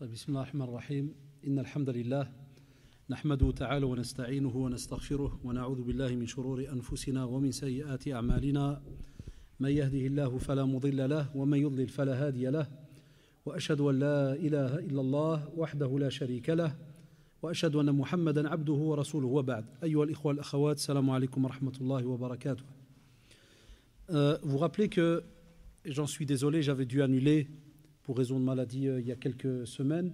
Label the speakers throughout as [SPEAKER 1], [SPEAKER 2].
[SPEAKER 1] طيب بسم الله الرحمن الرحيم إن الحمد لله نحمده تعالى ونستعينه ونستغفره ونعوذ بالله من شرور أنفسنا ومن سيئات أعمالنا من يهده الله فلا مضل له ومن يضلل فلا هادي له وأشهد أن لا إله إلا الله وحده لا شريك له وأشهد أن محمدا عبده ورسوله وبعد أيها الإخوة والأخوات السلام عليكم ورحمة الله وبركاته. Vous rappelez que, j'en suis désolé, j'avais dû annuler pour raison de maladie il y a quelques semaines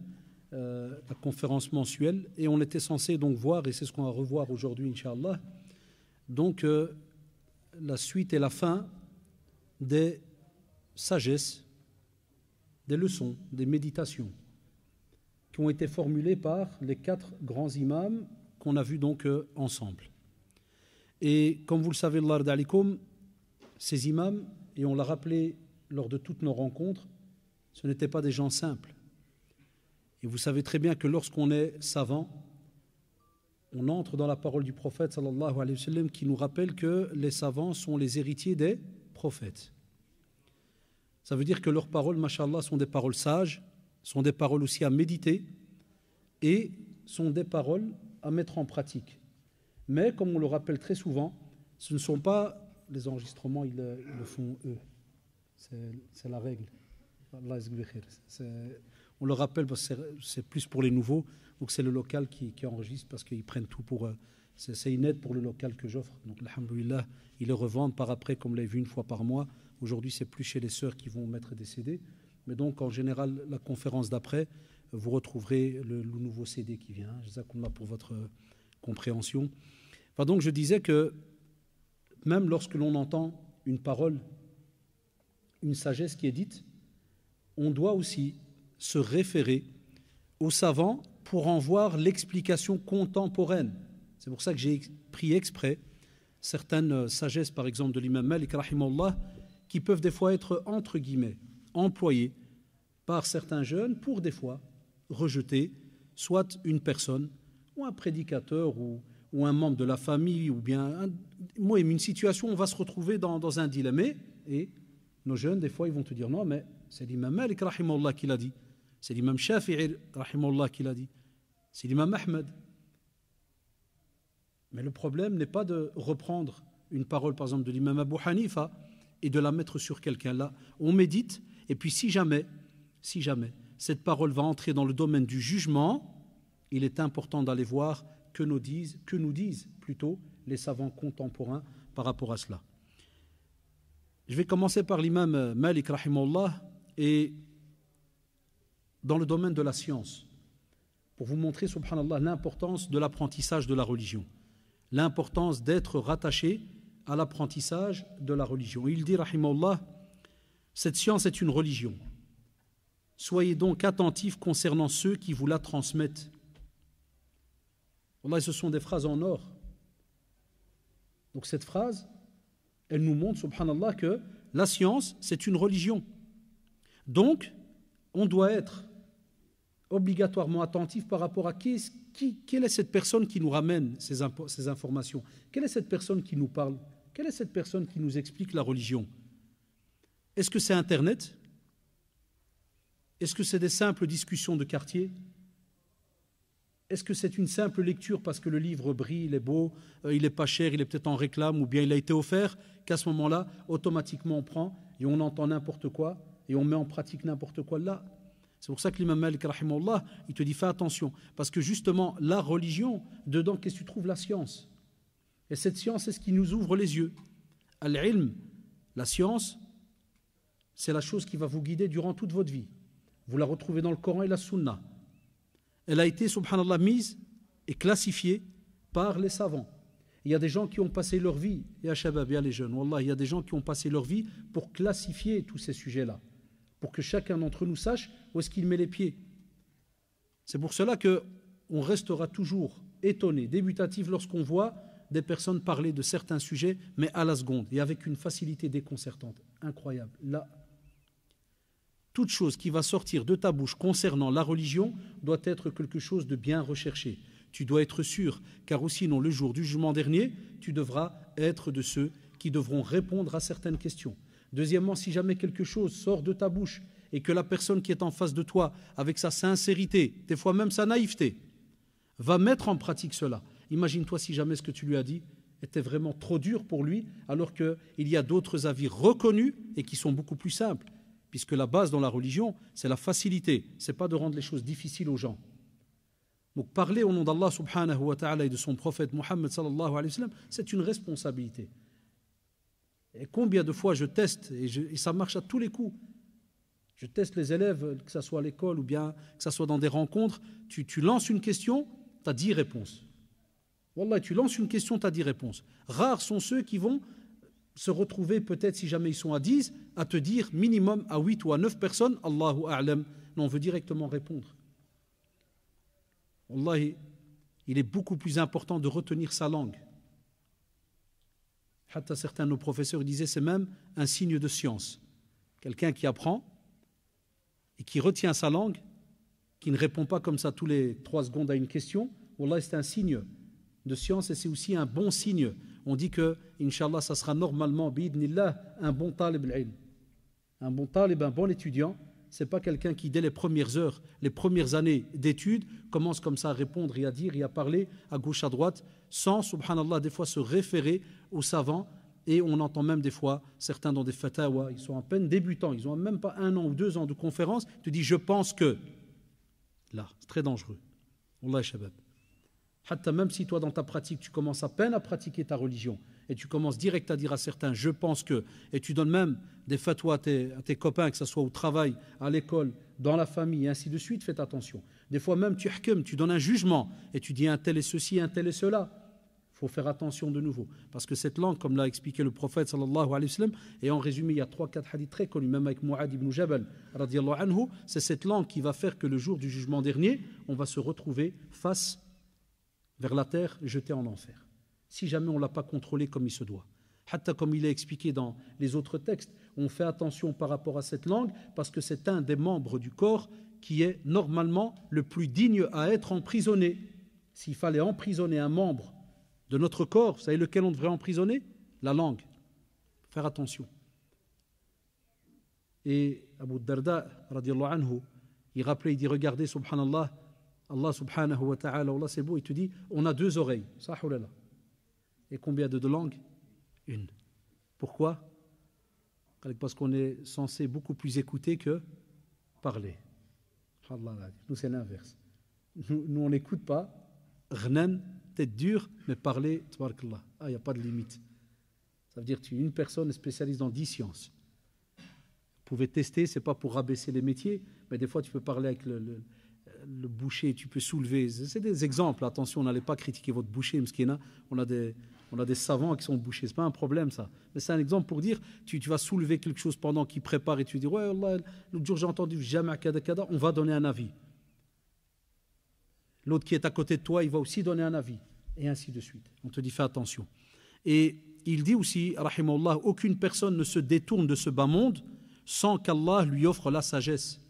[SPEAKER 1] la conférence mensuelle et on était censé donc voir, et c'est ce qu'on va revoir aujourd'hui Inch'Allah, donc la suite et la fin des sagesses, des leçons, des méditations qui ont été formulées par les 4 grands imams qu'on a vus donc ensemble. Et comme vous le savez, Allah d'alikum, ces imams, et on l'a rappelé lors de toutes nos rencontres, ce n'étaient pas des gens simples. Et vous savez très bien que lorsqu'on est savant, on entre dans la parole du prophète sallallahu alayhi wa sallam qui nous rappelle que les savants sont les héritiers des prophètes. Ça veut dire que leurs paroles, mashallah, sont des paroles sages, sont des paroles aussi à méditer et sont des paroles à mettre en pratique. Mais comme on le rappelle très souvent, ce ne sont pas les enregistrements, ils le font eux. C'est la règle. On le rappelle parce que c'est plus pour les nouveaux, donc c'est le local qui enregistre parce qu'ils prennent tout pour... C'est une aide pour le local que j'offre. Donc, alhamdoulilah, ils le revendent par après, comme vous l'avez vu, une fois par mois. Aujourd'hui, c'est plus chez les sœurs qui vont mettre des CD. Mais donc, en général, la conférence d'après, vous retrouverez le nouveau CD qui vient. Jazakumullah pour votre compréhension. Enfin, donc, je disais que même lorsque l'on entend une parole, une sagesse qui est dite, on doit aussi se référer aux savants pour en voir l'explication contemporaine. C'est pour ça que j'ai pris exprès certaines sagesses, par exemple de l'imam Malik, rahimahullah, qui peuvent des fois être, entre guillemets, employées par certains jeunes pour des fois rejeter soit une personne, ou un prédicateur, ou un membre de la famille, ou bien une situation où on va se retrouver dans un dilemme. Et nos jeunes, des fois, ils vont te dire non, mais c'est l'imam Malik, rahimahullah, qui l'a dit. C'est l'imam Shafi'i, rahimahullah, qui l'a dit. C'est l'imam Ahmed. Mais le problème n'est pas de reprendre une parole, par exemple, de l'imam Abu Hanifa et de la mettre sur quelqu'un. Là, on médite, et puis si jamais cette parole va entrer dans le domaine du jugement, il est important d'aller voir que nous disent plutôt les savants contemporains par rapport à cela. Je vais commencer par l'imam Malik, rahimahullah, et dans le domaine de la science, pour vous montrer, subhanallah, l'importance de l'apprentissage de la religion, l'importance d'être rattaché à l'apprentissage de la religion. Il dit, rahimahullah, cette science est une religion. Soyez donc attentifs concernant ceux qui vous la transmettent. Wallah, ce sont des phrases en or. Donc cette phrase, elle nous montre, subhanallah, que la science, c'est une religion. Donc, on doit être obligatoirement attentif par rapport à quelle est cette personne qui nous ramène ces informations. Quelle est cette personne qui nous parle? Quelle est cette personne qui nous explique la religion? Est-ce que c'est Internet? Est-ce que c'est des simples discussions de quartier? Est-ce que c'est une simple lecture parce que le livre brille, il est beau, il n'est pas cher, il est peut-être en réclame ou bien il a été offert, qu'à ce moment-là, automatiquement on prend et on entend n'importe quoi et on met en pratique n'importe quoi là? C'est pour ça que l'imam Malik, rahimahullah, il te dit fais attention. Parce que justement, la religion, dedans, qu'est-ce que tu trouves? La science. Et cette science, c'est ce qui nous ouvre les yeux. Al-ilm, la science, c'est la chose qui va vous guider durant toute votre vie. Vous la retrouvez dans le Coran et la Sunna. Elle a été, subhanallah, mise et classifiée par les savants. Il y a des gens qui ont passé leur vie, ya shabab, ya les jeunes, wallah, il y a des gens qui ont passé leur vie pour classifier tous ces sujets-là, pour que chacun d'entre nous sache où est-ce qu'il met les pieds. C'est pour cela qu'on restera toujours étonné, débutatif, lorsqu'on voit des personnes parler de certains sujets, mais à la seconde, et avec une facilité déconcertante, incroyable. Là, toute chose qui va sortir de ta bouche concernant la religion doit être quelque chose de bien recherché. Tu dois être sûr, car sinon, le jour du jugement dernier, tu devras être de ceux qui devront répondre à certaines questions. Deuxièmement, si jamais quelque chose sort de ta bouche et que la personne qui est en face de toi, avec sa sincérité, des fois même sa naïveté, va mettre en pratique cela. Imagine-toi si jamais ce que tu lui as dit était vraiment trop dur pour lui, alors qu'il y a d'autres avis reconnus et qui sont beaucoup plus simples, puisque la base dans la religion, c'est la facilité, c'est pas de rendre les choses difficiles aux gens. Donc parler au nom d'Allah subhanahu wa ta'ala et de son prophète Muhammad sallallahu alayhi wa sallam, c'est une responsabilité. Et combien de fois je teste, et ça marche à tous les coups. Je teste les élèves, que ce soit à l'école ou bien que ce soit dans des rencontres, tu lances une question, tu as 10 réponses. Wallah, tu lances une question, tu as 10 réponses. Rares sont ceux qui vont se retrouver, peut-être si jamais ils sont à 10, à te dire minimum à 8 ou à 9 personnes, Allahu a'lam. Non, on veut directement répondre. Wallahi, il est beaucoup plus important de retenir sa langue. Hatta certains de nos professeurs disaient c'est même un signe de science. Quelqu'un qui apprend et qui retient sa langue, qui ne répond pas comme ça tous les 3 secondes à une question, Wallah, c'est un signe de science et c'est aussi un bon signe. On dit que, Inch'Allah, ça sera normalement, bi'idnillah, un bon talib al-ilm. Un bon talib, un bon étudiant, c'est pas quelqu'un qui, dès les premières heures, les premières années d'études, commence comme ça à répondre et à dire et à parler à gauche, à droite, sans, subhanallah, des fois se référer aux savants. Et on entend même des fois, certains dans des fatawa, ils sont à peine débutants, ils n'ont même pas 1 an ou 2 ans de conférence, tu dis je pense que. Là, c'est très dangereux. Wallah, shabab. Hatta même si toi dans ta pratique tu commences à peine à pratiquer ta religion et tu commences direct à dire à certains je pense que, et tu donnes même des fatwas à tes copains, que ce soit au travail, à l'école, dans la famille et ainsi de suite, faites attention. Des fois même tu donnes un jugement et tu dis un tel est ceci, un tel est cela. Il faut faire attention de nouveau parce que cette langue, comme l'a expliqué le prophète sallallahu alayhi wa sallam, et en résumé il y a 3-4 hadiths très connus même avec Mu'ad ibn Jabal radiyallahu anhu, c'est cette langue qui va faire que le jour du jugement dernier on va se retrouver face vers la terre, jeté en enfer. Si jamais on ne l'a pas contrôlé comme il se doit. Hatta comme il est expliqué dans les autres textes, on fait attention par rapport à cette langue parce que c'est un des membres du corps qui est normalement le plus digne à être emprisonné. S'il fallait emprisonner un membre de notre corps, vous savez lequel on devrait emprisonner? La langue. Faire attention. Et Abu Darda, radiallahu anhu, il rappelait, il dit, regardez, subhanallah, Allah subhanahu wa ta'ala, Allah c'est beau, il te dit, on a 2 oreilles. Sahulala. Et combien de langues? 1. Pourquoi? Parce qu'on est censé beaucoup plus écouter que parler. Nous c'est l'inverse. Nous on n'écoute pas. Ghnan, tête dure, mais parler, tabarakallah. Il n'y a pas de limite. Ça veut dire que tu es une personne spécialiste dans 10 sciences. Vous pouvez tester, c'est pas pour rabaisser les métiers, mais des fois tu peux parler avec le boucher, tu peux soulever. C'est des exemples. Attention, on n'allait pas critiquer votre boucher, mskina. On a des savants qui sont bouchers. C'est pas un problème, ça. Mais c'est un exemple pour dire, tu vas soulever quelque chose pendant qu'il prépare et tu dis, ouais, Allah, l'autre jour j'ai entendu, jamais kada kada, on va donner un avis. L'autre qui est à côté de toi, il va aussi donner un avis. Et ainsi de suite. On te dit, fais attention. Et il dit aussi, rahimahullah, aucune personne ne se détourne de ce bas monde sans qu'Allah lui offre la sagesse.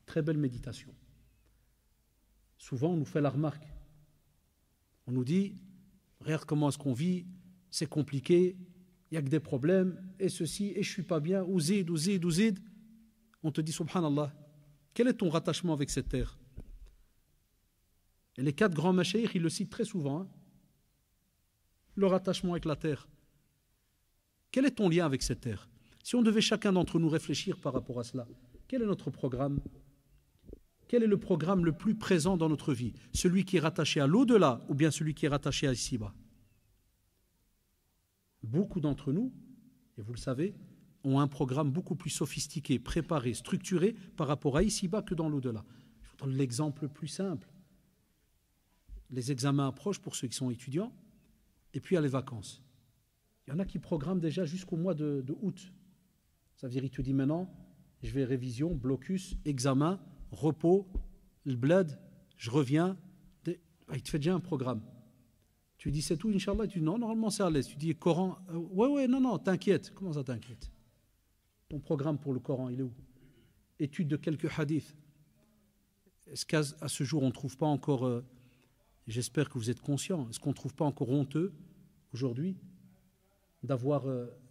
[SPEAKER 1] Très belle méditation. Souvent, on nous fait la remarque. On nous dit, regarde comment est-ce qu'on vit, c'est compliqué, il n'y a que des problèmes, et ceci, et je ne suis pas bien, ouzid, ouzid, ouzid. On te dit, subhanallah, quel est ton rattachement avec cette terre? Et les 4 grands mashaykh, ils le citent très souvent, hein. Le rattachement avec la terre. Quel est ton lien avec cette terre? Si on devait chacun d'entre nous réfléchir par rapport à cela, quel est notre programme? Quel est le programme le plus présent dans notre vie? Celui qui est rattaché à l'au-delà ou bien celui qui est rattaché à ici-bas? Beaucoup d'entre nous, et vous le savez, ont un programme beaucoup plus sophistiqué, préparé, structuré par rapport à ici-bas que dans l'au-delà. Je vous donne l'exemple le plus simple. Les examens approchent pour ceux qui sont étudiants, et puis il y a les vacances. Il y en a qui programment déjà jusqu'au mois de août. Ça veut dire, il te dit maintenant, je vais révision, blocus, examen, repos, le bled, je reviens. Il te fait déjà un programme. Tu dis c'est tout, Inch'Allah. Tu dis non, normalement c'est à l'aise. Tu dis Coran, ouais, non, t'inquiète. Comment ça t'inquiète? Ton programme pour le Coran, il est où? Étude de quelques hadiths. Est-ce qu'à ce jour, on ne trouve pas encore, j'espère que vous êtes conscients, est-ce qu'on ne trouve pas encore honteux aujourd'hui d'avoir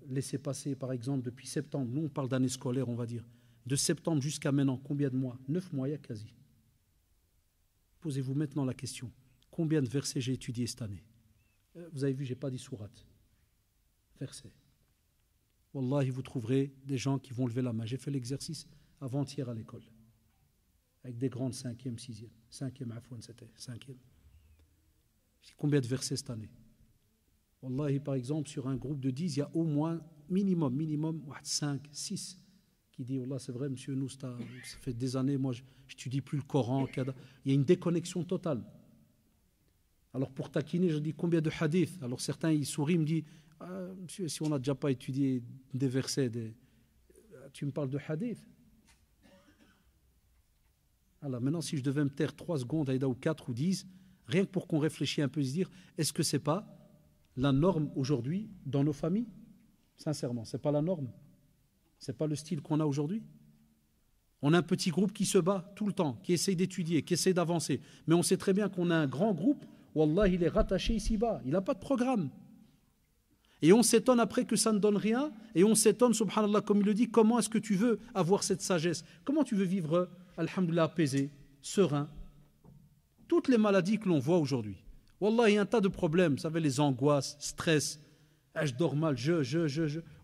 [SPEAKER 1] laissé passer, par exemple, depuis septembre, nous on parle d'année scolaire, on va dire, De septembre jusqu'à maintenant, combien de mois? 9 mois, il y a quasi. Posez-vous maintenant la question. Combien de versets j'ai étudié cette année? Vous avez vu, je n'ai pas dit sourate. Versets. Wallahi, vous trouverez des gens qui vont lever la main. J'ai fait l'exercice avant-hier à l'école. Avec des grandes 5e, 6e. 5e, afouane, c'était 5e. Combien de versets cette année? Wallahi, par exemple, sur un groupe de 10, il y a au moins, minimum, 5, 6 qui dit, Wallah, c'est vrai, monsieur, nous, ça fait des années, moi, je n'étudie plus le Coran. Il y a une déconnexion totale. Alors, pour taquiner, je dis, combien de hadiths? Alors, certains, ils sourient, ils me disent, ah, monsieur, si on n'a déjà pas étudié des versets, tu me parles de hadith? Alors, maintenant, si je devais me taire 3 secondes, Aïda, ou 4 ou 10, rien que pour qu'on réfléchisse un peu, se dire, est-ce que ce n'est pas la norme aujourd'hui dans nos familles? Sincèrement, ce n'est pas la norme. Ce n'est pas le style qu'on a aujourd'hui. On a un petit groupe qui se bat tout le temps, qui essaye d'étudier, qui essaye d'avancer. Mais on sait très bien qu'on a un grand groupe, Wallah, il est rattaché ici-bas. Il n'a pas de programme. Et on s'étonne après que ça ne donne rien. Et on s'étonne, subhanallah, comme il le dit, comment est-ce que tu veux avoir cette sagesse? Comment tu veux vivre, alhamdoulilah, apaisé, serein? Toutes les maladies que l'on voit aujourd'hui. Wallah, il y a un tas de problèmes. Vous savez, les angoisses, stress, je dors mal,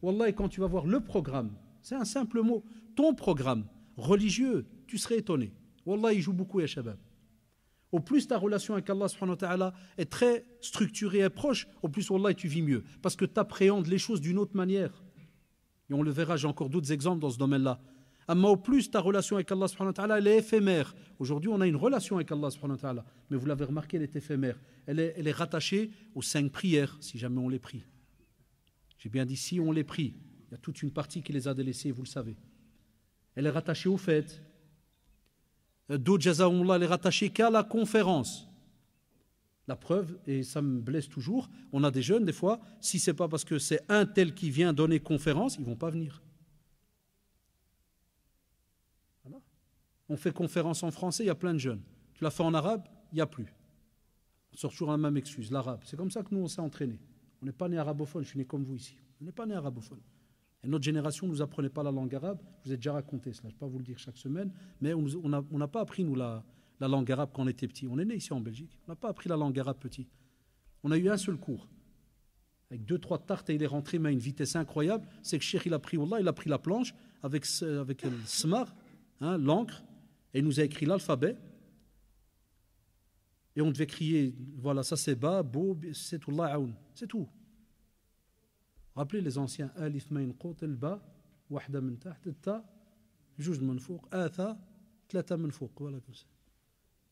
[SPEAKER 1] Wallah, et quand tu vas voir le programme, c'est un simple mot, ton programme religieux, tu serais étonné. Wallah, il joue beaucoup, ya shabab. Au plus ta relation avec Allah subhanahu wa ta'ala est très structurée et proche, au plus, Wallah, tu vis mieux. Parce que tu appréhendes les choses d'une autre manière. Et on le verra, j'ai encore d'autres exemples dans ce domaine-là. Mais au plus ta relation avec Allah subhanahu wa ta'ala, elle est éphémère. Aujourd'hui, on a une relation avec Allah subhanahu wa ta'ala. Mais vous l'avez remarqué, elle est éphémère. Elle est rattachée aux 5 prières, si jamais on les prie. J'ai bien dit si on les prie. Il y a toute une partie qui les a délaissées, vous le savez. Elle est rattachée aux fêtes. D'autres, jazaoumullah, elle est rattachée qu'à la conférence. La preuve, et ça me blesse toujours, on a des jeunes, des fois, si ce n'est pas parce que c'est un tel qui vient donner conférence, ils ne vont pas venir. Voilà. On fait conférence en français, il y a plein de jeunes. Tu l'as fait en arabe, il n'y a plus. On sort toujours la même excuse, l'arabe. C'est comme ça que nous, on s'est entraînés. On n'est pas né arabophone, je suis né comme vous ici. On n'est pas né arabophone. Et notre génération ne nous apprenait pas la langue arabe. Je vous ai déjà raconté cela, je ne vais pas vous le dire chaque semaine, mais on n'a pas appris, nous, la langue arabe quand on était petit. On est né ici en Belgique, on n'a pas appris la langue arabe petit. On a eu un seul cours, avec 2-3 tartes, et il est rentré, mais à une vitesse incroyable. C'est que Cheikh, il a pris la planche avec le smar, l'encre, et il nous a écrit l'alphabet. Et on devait crier, voilà, ça c'est ba, bo, c'est tout, c'est tout. Rappelez les anciens, alif main qut al ba, wahda min taht, ta, juj min fouq, atha, tlata min fouq, voilà comme ça.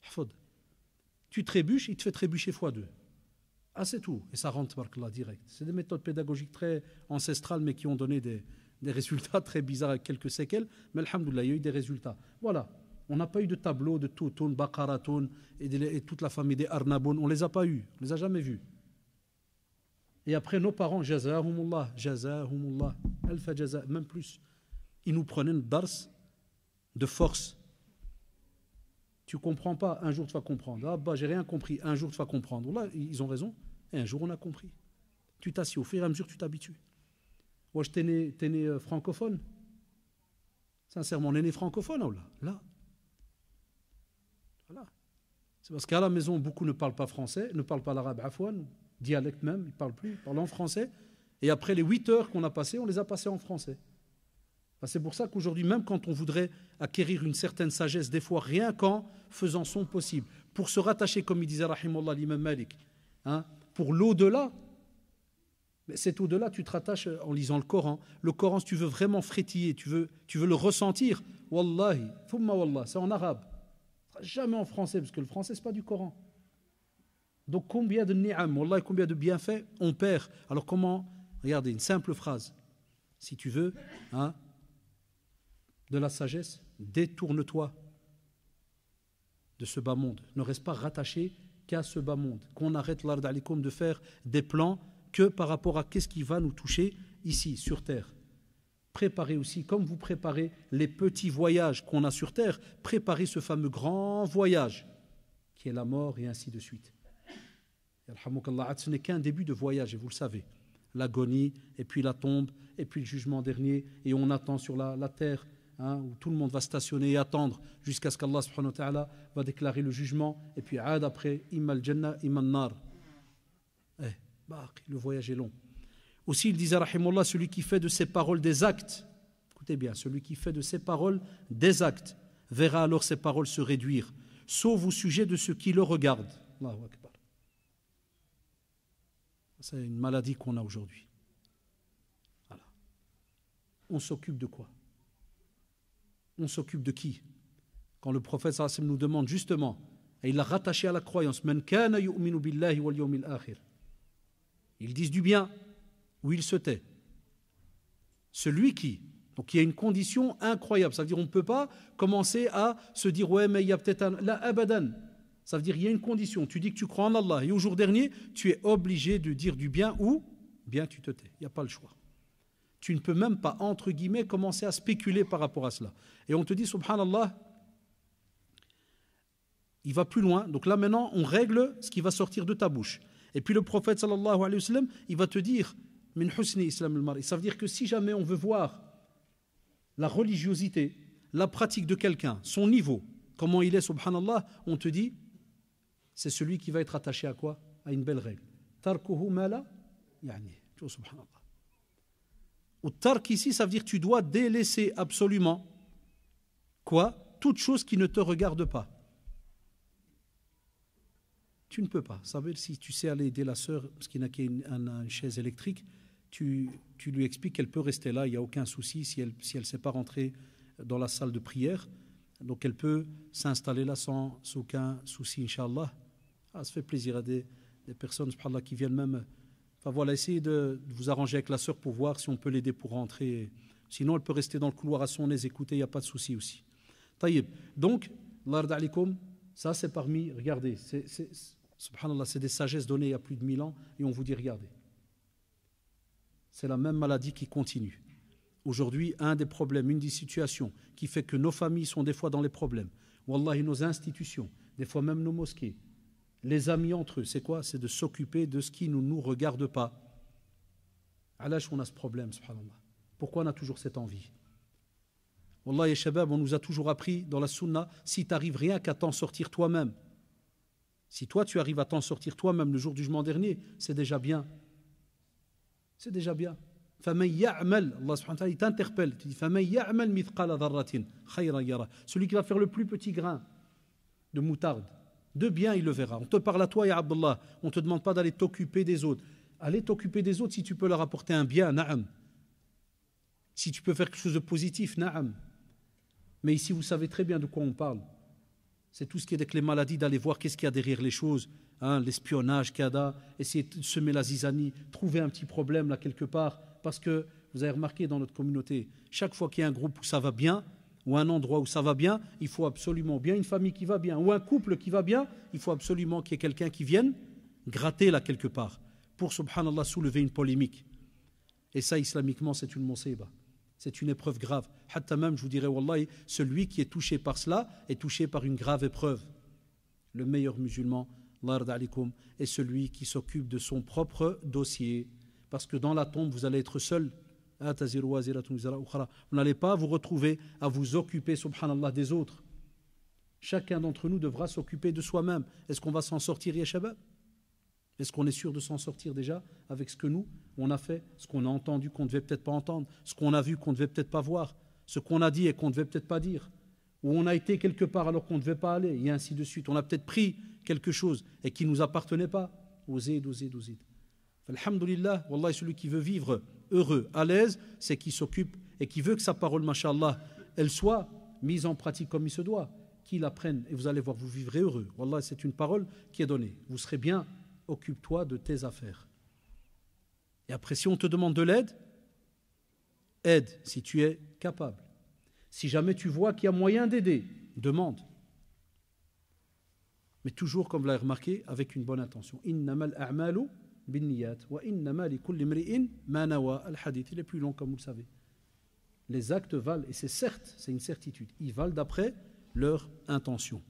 [SPEAKER 1] Hfad. Tu trébuches, il te fait trébucher x2. Ah, c'est tout. Et ça rentre, barkallah, direct. C'est des méthodes pédagogiques très ancestrales, mais qui ont donné des résultats très bizarres avec quelques séquelles. Mais alhamdoulilah, il y a eu des résultats. Voilà. On n'a pas eu de tableau de Toutoun, Bakaratoun et toute la famille des Arnaboun. On ne les a pas eus. On ne les a jamais vus. Et après, nos parents, jazahumullah, alfa jaza, même plus. Ils nous prenaient une dars de force. Tu ne comprends pas, un jour tu vas comprendre. Ah bah, j'ai rien compris, un jour tu vas comprendre. Là, ils ont raison. Et un jour on a compris. Tu t'assieds, au fur et à mesure tu t'habitues. Moi, t'es né francophone. Sincèrement, on est né francophone, ou là? Là. Voilà. C'est parce qu'à la maison, beaucoup ne parlent pas français, ne parlent pas l'arabe, afouane, dialecte même, ils ne parlent plus, ils parlent en français. Et après les 8 heures qu'on a passées, on les a passées en français. C'est pour ça qu'aujourd'hui, même quand on voudrait acquérir une certaine sagesse, des fois rien qu'en faisant son possible, pour se rattacher, comme il disait Rahimullah l'imam Malik, pour l'au-delà, cet au-delà, tu te rattaches en lisant le Coran. Le Coran, si tu veux vraiment frétiller, tu veux le ressentir, wallahi, thumma wallah, c'est en arabe. Jamais en français, parce que le français, ce n'est pas du Coran. Donc combien de ni'am, wallahi, combien de bienfaits on perd. Alors comment, regardez, une simple phrase, si tu veux, de la sagesse, détourne-toi de ce bas monde. Ne reste pas rattaché qu'à ce bas monde. Qu'on arrête l'ard alikum de faire des plans que par rapport à qu'est-ce qui va nous toucher ici, sur terre. Préparez aussi, comme vous préparez les petits voyages qu'on a sur terre, préparez ce fameux grand voyage qui est la mort et ainsi de suite. Ce n'est qu'un début de voyage et vous le savez. L'agonie, et puis la tombe, et puis le jugement dernier, et on attend sur la terre où tout le monde va stationner et attendre jusqu'à ce qu'Allah subhanahu wa ta'ala va déclarer le jugement, et puis après, imma al-jannah, imma al-nar. Le voyage est long. Aussi, il disait, rahimullah, celui qui fait de ses paroles des actes, écoutez bien, celui qui fait de ses paroles des actes, verra alors ses paroles se réduire, sauf au sujet de ce qui le regarde. Allahu Akbar. C'est une maladie qu'on a aujourd'hui. Voilà. On s'occupe de quoi? On s'occupe de qui? Quand le prophète sallallahu alayhi wa sallam nous demande justement, et il l'a rattaché à la croyance, Man kana yu'minu billahi wal yawmil akhir. Ils disent du bien, ou ils se tait. Celui qui, donc il y a une condition incroyable, ça veut dire on ne peut pas commencer à se dire ouais mais il y a peut-être un, la abadan, ça veut dire il y a une condition, tu dis que tu crois en Allah et au jour dernier tu es obligé de dire du bien ou bien tu te tais, il n'y a pas le choix. Tu ne peux même pas entre guillemets commencer à spéculer par rapport à cela. Et on te dit subhanallah, il va plus loin, donc là maintenant on règle ce qui va sortir de ta bouche. Et puis le prophète sallallahu alayhi wa sallam, il va te dire min husni islam al-mar'i. Ça veut dire que si jamais on veut voir la religiosité, la pratique de quelqu'un, son niveau, comment il est, subhanallah, on te dit, c'est celui qui va être attaché à quoi? À une belle règle. Tarkuhu mala, yani, subhanallah. Ou tark ici, ça veut dire que tu dois délaisser absolument quoi? Toute chose qui ne te regarde pas. Tu ne peux pas. Ça veut dire si tu sais aller aider la sœur, parce qu'il n'a qu'une chaise électrique, tu lui expliques qu'elle peut rester là, il n'y a aucun souci si elle ne sait pas rentrer dans la salle de prière. Donc elle peut s'installer là sans aucun souci, Inch'Allah. Ça fait plaisir à des personnes subhanallah, qui viennent même. Enfin voilà, essayez de vous arranger avec la sœur pour voir si on peut l'aider pour rentrer. Sinon, elle peut rester dans le couloir à son aise, écouter, il n'y a pas de souci aussi. Taïb. Donc, l'ard alikum, ça c'est parmi, regardez, subhanallah, c'est des sagesses données il y a plus de 1000 ans et on vous dit, regardez. C'est la même maladie qui continue. Aujourd'hui, un des problèmes, une des situations qui fait que nos familles sont des fois dans les problèmes, wallahi, nos institutions, des fois même nos mosquées, les amis entre eux, c'est quoi? C'est de s'occuper de ce qui ne nous regarde pas. À l'âge où on a ce problème, subhanallah. Pourquoi on a toujours cette envie? Wallahi, shabab, on nous a toujours appris dans la sunna, si tu n'arrives rien qu'à t'en sortir toi-même, si toi tu arrives à t'en sortir toi-même le jour du jugement dernier, c'est déjà bien. C'est déjà bien. فَمَنْ يَعْمَلْ, Allah subhanahu wa ta'ala, il t'interpelle, il dit فَمَنْ يَعْمَلْ مِثْقَالَ ذَرَّةٍ خَيْرًا يَرَى. Celui qui va faire le plus petit grain de moutarde, de bien il le verra. On te parle à toi, ya Abdullah, on ne te demande pas d'aller t'occuper des autres. Allez t'occuper des autres si tu peux leur apporter un bien, na'am. Si tu peux faire quelque chose de positif, na'am. Mais ici, vous savez très bien de quoi on parle. C'est tout ce qui est avec les maladies, d'aller voir qu'est-ce qu'il y a derrière les choses, hein, l'espionnage qu'il y a, essayer de semer la zizanie, trouver un petit problème là quelque part. Parce que vous avez remarqué dans notre communauté, chaque fois qu'il y a un groupe où ça va bien, ou un endroit où ça va bien, il faut absolument bien une famille qui va bien, ou un couple qui va bien, il faut absolument qu'il y ait quelqu'un qui vienne gratter là quelque part, pour, subhanallah, soulever une polémique. Et ça, islamiquement, c'est une musiba. C'est une épreuve grave. Hatta même, je vous dirais, wallahi, celui qui est touché par cela est touché par une grave épreuve. Le meilleur musulman, l'ard alikum, est celui qui s'occupe de son propre dossier. Parce que dans la tombe, vous allez être seul. Vous n'allez pas vous retrouver à vous occuper, subhanallah, des autres. Chacun d'entre nous devra s'occuper de soi-même. Est-ce qu'on va s'en sortir, ya shabab? Est-ce qu'on est sûr de s'en sortir déjà avec ce que nous, on a fait, ce qu'on a entendu qu'on ne devait peut-être pas entendre, ce qu'on a vu qu'on ne devait peut-être pas voir, ce qu'on a dit et qu'on ne devait peut-être pas dire, ou on a été quelque part alors qu'on ne devait pas aller, et ainsi de suite. On a peut-être pris quelque chose et qui ne nous appartenait pas. Ouzid. Alhamdulillah, wallahi, celui qui veut vivre heureux, à l'aise, c'est qui s'occupe et qui veut que sa parole, mashallah, elle soit mise en pratique comme il se doit, qu'il apprenne et vous allez voir, vous vivrez heureux. Wallahi, c'est une parole qui est donnée. Vous serez bien, occupe-toi de tes affaires. Et après, si on te demande de l'aide, aide si tu es capable. Si jamais tu vois qu'il y a moyen d'aider, demande. Mais toujours, comme vous l'avez remarqué, avec une bonne intention. Innamal a'malu binniyat wa innama likulli imri'in ma nawa. Al-hadith, il est plus long comme vous le savez. Les actes valent, et c'est certes, c'est une certitude, ils valent d'après leur intention.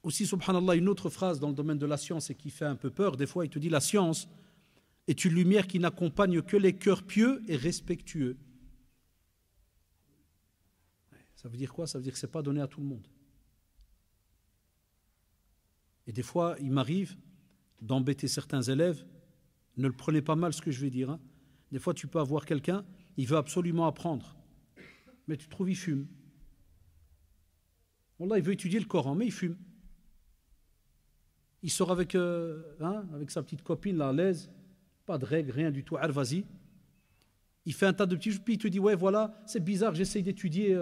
[SPEAKER 1] Aussi, subhanallah, une autre phrase dans le domaine de la science et qui fait un peu peur, des fois il te dit la science est une lumière qui n'accompagne que les cœurs pieux et respectueux. Ça veut dire quoi? Ça veut dire que ce n'est pas donné à tout le monde. Et des fois, il m'arrive d'embêter certains élèves. Ne le prenez pas mal ce que je vais dire. Des fois, tu peux avoir quelqu'un, il veut absolument apprendre. Mais tu trouves, il fume. Wallah, il veut étudier le Coran, mais il fume. Il sort avec sa petite copine, là, à l'aise. Pas de règles, rien du tout. Vas-y. Il fait un tas de petits choses, puis il te dit, ouais, voilà, c'est bizarre, j'essaye d'étudier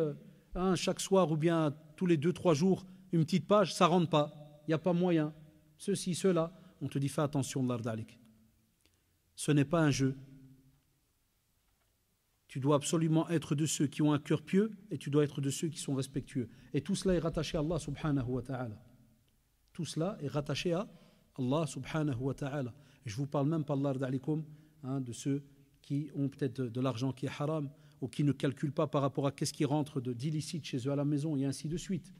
[SPEAKER 1] chaque soir ou bien tous les 2-3 jours, une petite page, ça ne rentre pas. Il n'y a pas moyen. Ceci, cela. On te dit, fais attention, l'ardalik. Ce n'est pas un jeu. Tu dois absolument être de ceux qui ont un cœur pieux et tu dois être de ceux qui sont respectueux. Et tout cela est rattaché à Allah subhanahu wa ta'ala. Tout cela est rattaché à Allah subhanahu wa ta'ala. Et je ne vous parle même pas de ceux qui ont peut-être de l'argent qui est haram ou qui ne calculent pas par rapport à qu'est-ce qui rentre d'illicite chez eux à la maison et ainsi de suite.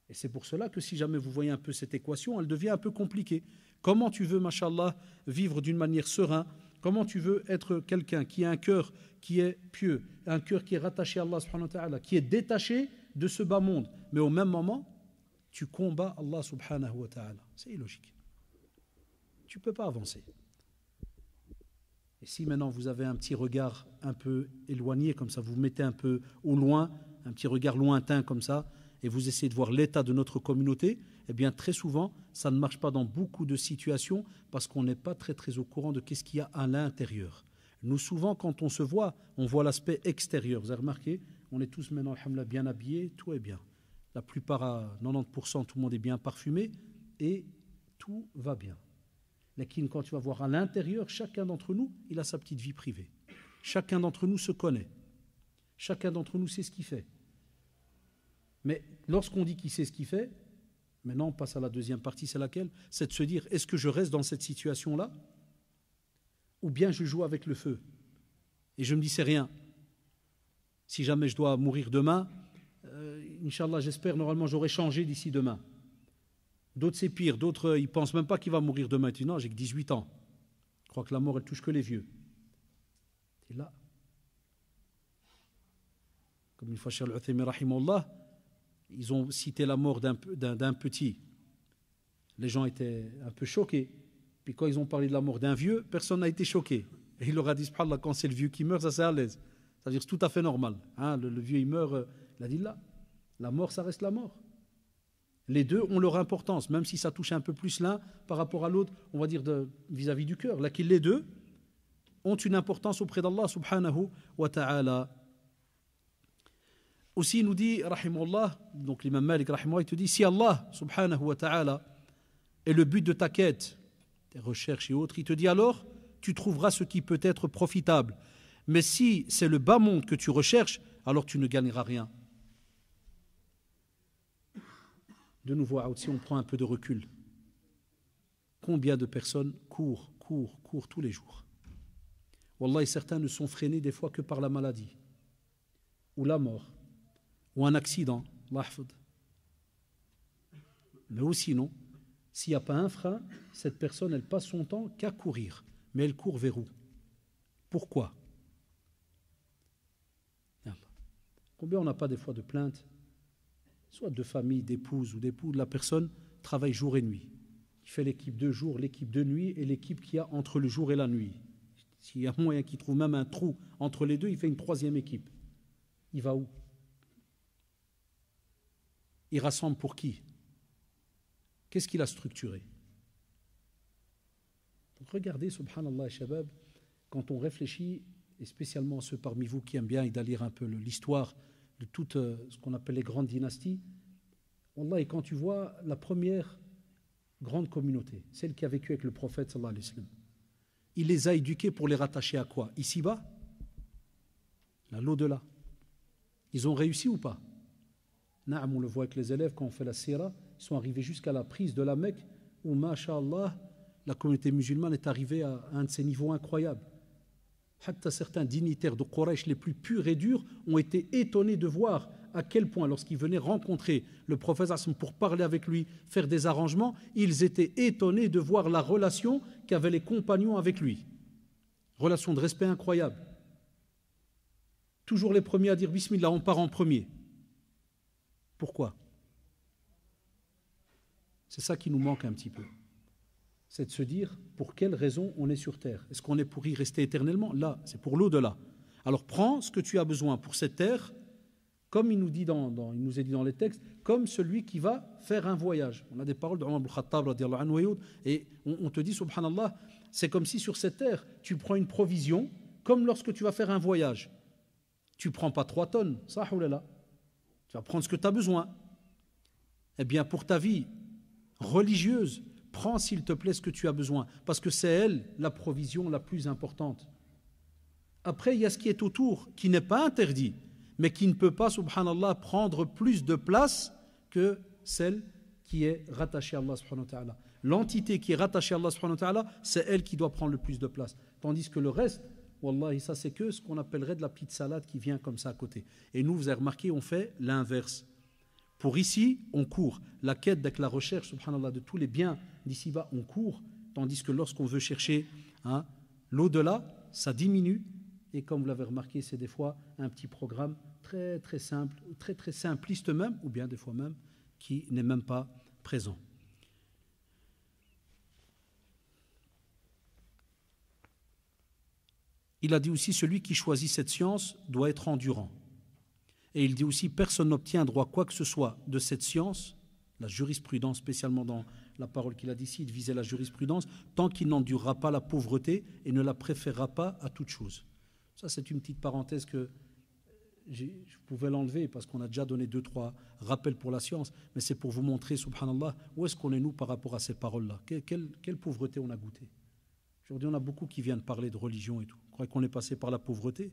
[SPEAKER 1] Et c'est pour cela que si jamais vous voyez un peu cette équation, elle devient un peu compliquée. Comment tu veux, mashallah, vivre d'une manière sereine? Comment tu veux être quelqu'un qui a un cœur qui est pieux, un cœur qui est rattaché à Allah subhanahu wa ta'ala, qui est détaché de ce bas monde, mais au même moment, tu combats Allah subhanahu wa ta'ala. C'est illogique. Tu ne peux pas avancer. Et si maintenant vous avez un petit regard un peu éloigné, comme ça, vous vous mettez un peu au loin, un petit regard lointain comme ça, et vous essayez de voir l'état de notre communauté, eh bien très souvent, ça ne marche pas dans beaucoup de situations parce qu'on n'est pas très très au courant de qu'est-ce qu'il y a à l'intérieur. Nous souvent, quand on se voit, on voit l'aspect extérieur. Vous avez remarqué, on est tous maintenant, alhamdoulilah, bien habillés, tout est bien. La plupart, à 90%, tout le monde est bien parfumé et tout va bien. Mais quand tu vas voir à l'intérieur, chacun d'entre nous, il a sa petite vie privée. Chacun d'entre nous se connaît. Chacun d'entre nous sait ce qu'il fait. Mais lorsqu'on dit qu'il sait ce qu'il fait, maintenant on passe à la deuxième partie, c'est laquelle? C'est de se dire, est-ce que je reste dans cette situation-là? Ou bien je joue avec le feu? Et je me dis, c'est rien. Si jamais je dois mourir demain, Inch'Allah, j'espère, normalement j'aurai changé d'ici demain. D'autres c'est pire, d'autres ils ne pensent même pas qu'il va mourir demain. Ils disent, non, j'ai que 18 ans. Je crois que la mort elle touche que les vieux. Et là, comme une fois Cheikh Al-Uthaymin rahimahullah, ils ont cité la mort d'un petit. Les gens étaient un peu choqués. Puis quand ils ont parlé de la mort d'un vieux, personne n'a été choqué. Et il leur a dit, subhanallah, quand c'est le vieux qui meurt, ça c'est à l'aise. C'est-à-dire c'est tout à fait normal. Le vieux il meurt, il a dit là, la mort ça reste la mort. Les deux ont leur importance, même si ça touche un peu plus l'un par rapport à l'autre, on va dire vis-à-vis du cœur. Là, les deux ont une importance auprès d'Allah subhanahu wa ta'ala. Aussi, il nous dit, rahimahullah, donc l'imam Malik, rahimahullah, il te dit, si Allah, subhanahu wa ta'ala, est le but de ta quête, tes recherches et autres, il te dit alors, tu trouveras ce qui peut être profitable. Mais si c'est le bas monde que tu recherches, alors tu ne gagneras rien. De nouveau, si on prend un peu de recul, combien de personnes courent tous les jours? Wallah, certains ne sont freinés des fois que par la maladie, ou la mort, ou un accident, mais aussi non, s'il n'y a pas un frein, cette personne elle passe son temps qu'à courir, mais elle court vers où? Pourquoi? Combien on n'a pas des fois de plaintes, soit de famille, d'épouse ou d'époux, la personne travaille jour et nuit, il fait l'équipe de jour, l'équipe de nuit et l'équipe qu'il y a entre le jour et la nuit. S'il y a moyen qu'il trouve même un trou entre les deux, il fait une troisième équipe. Il va où? Il rassemble pour qui? Qu'est-ce qu'il a structuré? Donc regardez, subhanallah, shabab, quand on réfléchit, et spécialement ceux parmi vous qui aiment bien lire un peu l'histoire de toutes ce qu'on appelle les grandes dynasties, wallah, et quand tu vois la première grande communauté, celle qui a vécu avec le prophète sallallahu alayhi wa sallam, il les a éduqués pour les rattacher à quoi? Ici-bas? À l'au-delà. Ils ont réussi ou pas? Naam, on le voit avec les élèves quand on fait la sira, ils sont arrivés jusqu'à la prise de la Mecque où, masha'Allah, la communauté musulmane est arrivée à un de ces niveaux incroyables. Hatta certains dignitaires de Quraysh les plus purs et durs ont été étonnés de voir à quel point, lorsqu'ils venaient rencontrer le prophète pour parler avec lui, faire des arrangements, ils étaient étonnés de voir la relation qu'avaient les compagnons avec lui. Relation de respect incroyable. toujours les premiers à dire Bismillah, on part en premier. Pourquoi? C'est ça qui nous manque un petit peu. C'est de se dire pour quelle raison on est sur terre. Est-ce qu'on est pour y rester éternellement? Là, c'est pour l'au-delà. Alors prends ce que tu as besoin pour cette terre, comme il nous est dit dans les textes, comme celui qui va faire un voyage. On a des paroles de Omar ibn Khattab radiyallahu anhu, et on te dit subhanallah, c'est comme si sur cette terre, tu prends une provision, comme lorsque tu vas faire un voyage. Tu ne prends pas 3 tonnes, ça ou là. Tu vas prendre ce que tu as besoin. Eh bien, pour ta vie religieuse, prends s'il te plaît ce que tu as besoin, parce que c'est elle la provision la plus importante. Après, il y a ce qui est autour, qui n'est pas interdit, mais qui ne peut pas, subhanallah, prendre plus de place que celle qui est rattachée à Allah subhanahu wa ta'ala. L'entité qui est rattachée à Allah subhanahu wa ta'ala, c'est elle qui doit prendre le plus de place. Tandis que le reste, wallahi, ça c'est que ce qu'on appellerait de la petite salade qui vient comme ça à côté. Et nous, vous avez remarqué, on fait l'inverse. Pour ici, on court. La quête avec la recherche, subhanallah, de tous les biens d'ici-bas, on court. Tandis que lorsqu'on veut chercher l'au-delà, ça diminue. Et comme vous l'avez remarqué, c'est des fois un petit programme très très simple, très très simpliste même, ou bien des fois même, qui n'est même pas présent. Il a dit aussi, celui qui choisit cette science doit être endurant. Et il dit aussi, personne n'obtient droit quoi que ce soit de cette science, la jurisprudence, spécialement dans la parole qu'il a dit ici, il visait la jurisprudence, tant qu'il n'endurera pas la pauvreté et ne la préférera pas à toute chose. Ça, c'est une petite parenthèse que je pouvais l'enlever parce qu'on a déjà donné 2-3 rappels pour la science, mais c'est pour vous montrer, subhanallah, où est-ce qu'on est nous par rapport à ces paroles-là. Quelle pauvreté on a goûté. Aujourd'hui, on a beaucoup qui viennent parler de religion et tout. Vous croyez qu'on est passé par la pauvreté?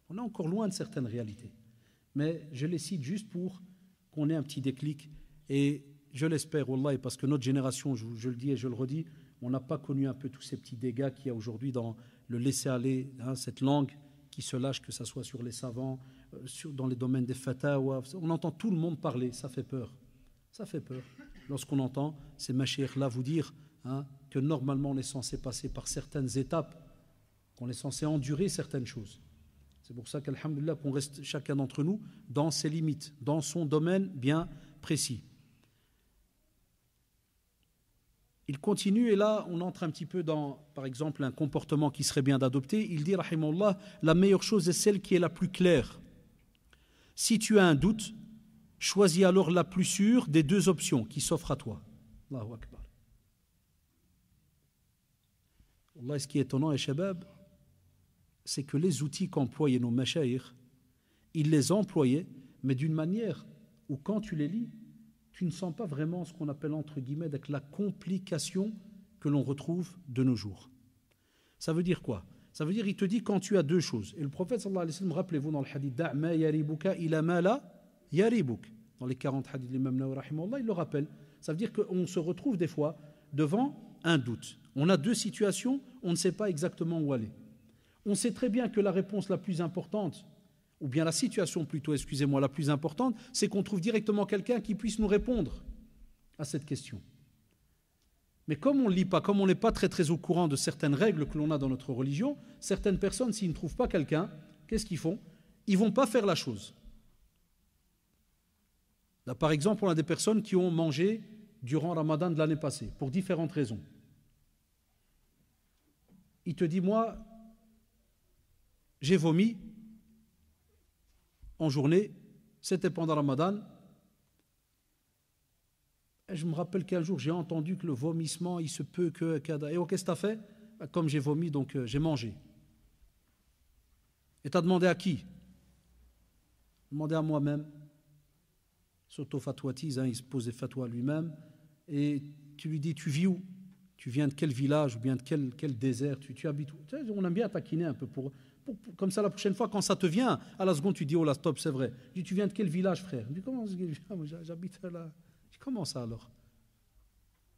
[SPEAKER 1] On est encore loin de certaines réalités. Mais je les cite juste pour qu'on ait un petit déclic. Et je l'espère, wallah, parce que notre génération, je le dis et je le redis, on n'a pas connu un peu tous ces petits dégâts qu'il y a aujourd'hui dans le laisser-aller, cette langue qui se lâche, que ce soit sur les savants, dans les domaines des fatawa. On entend tout le monde parler, ça fait peur. Ça fait peur. Lorsqu'on entend ces mashayikh-là vous dire que normalement on est censé passer par certaines étapes, qu'on est censé endurer certaines choses. C'est pour ça qu'alhamdoulilah, qu'on reste chacun d'entre nous dans ses limites, dans son domaine bien précis. Il continue et là on entre un petit peu dans, par exemple, un comportement qui serait bien d'adopter. Il dit, rahimahullah, la meilleure chose est celle qui est la plus claire. Si tu as un doute, choisis alors la plus sûre des 2 options qui s'offrent à toi. Allahu Akbar. Allah, ce qui est étonnant, et shabab, c'est que les outils qu'employaient nos mashayikh, ils les employaient, mais d'une manière où quand tu les lis, tu ne sens pas vraiment ce qu'on appelle entre guillemets avec la complication que l'on retrouve de nos jours. Ça veut dire quoi? Ça veut dire, il te dit quand tu as 2 choses. Et le prophète sallallahu alayhi wa sallam, rappelez-vous dans le hadith, da' ma yaribuka ila ma la yaribuk. Dans les 40 hadiths de l'imam Nawawi rahimahullah, il le rappelle. Ça veut dire qu'on se retrouve des fois devant un doute. On a 2 situations, on ne sait pas exactement où aller. On sait très bien que la réponse la plus importante, ou bien la situation plutôt, excusez-moi, la plus importante, c'est qu'on trouve directement quelqu'un qui puisse nous répondre à cette question. Mais comme on ne lit pas, comme on n'est pas très très au courant de certaines règles que l'on a dans notre religion, certaines personnes, s'ils ne trouvent pas quelqu'un, qu'est-ce qu'ils font? Ils ne vont pas faire la chose. Là, par exemple, on a des personnes qui ont mangé durant Ramadan de l'année passée, pour différentes raisons. Il te dit, moi, j'ai vomi en journée, c'était pendant Ramadan. Et je me rappelle qu'un jour, j'ai entendu que le vomissement, il se peut que... Et qu'est-ce que tu as fait? Comme j'ai vomi, donc j'ai mangé. Et tu as demandé à qui? Demandé à moi-même. S'auto-fatouatise, il se pose des fatwas lui-même. Et tu lui dis, tu vis où? Tu viens de quel village ou bien de quel désert? Tu habites où? On aime bien taquiner un peu comme ça, la prochaine fois, quand ça te vient, à la seconde, tu dis, oh là, stop, c'est vrai. Je dis, tu viens de quel village, frère? Je dis, comment? J'habite là. Je dis, comment ça alors?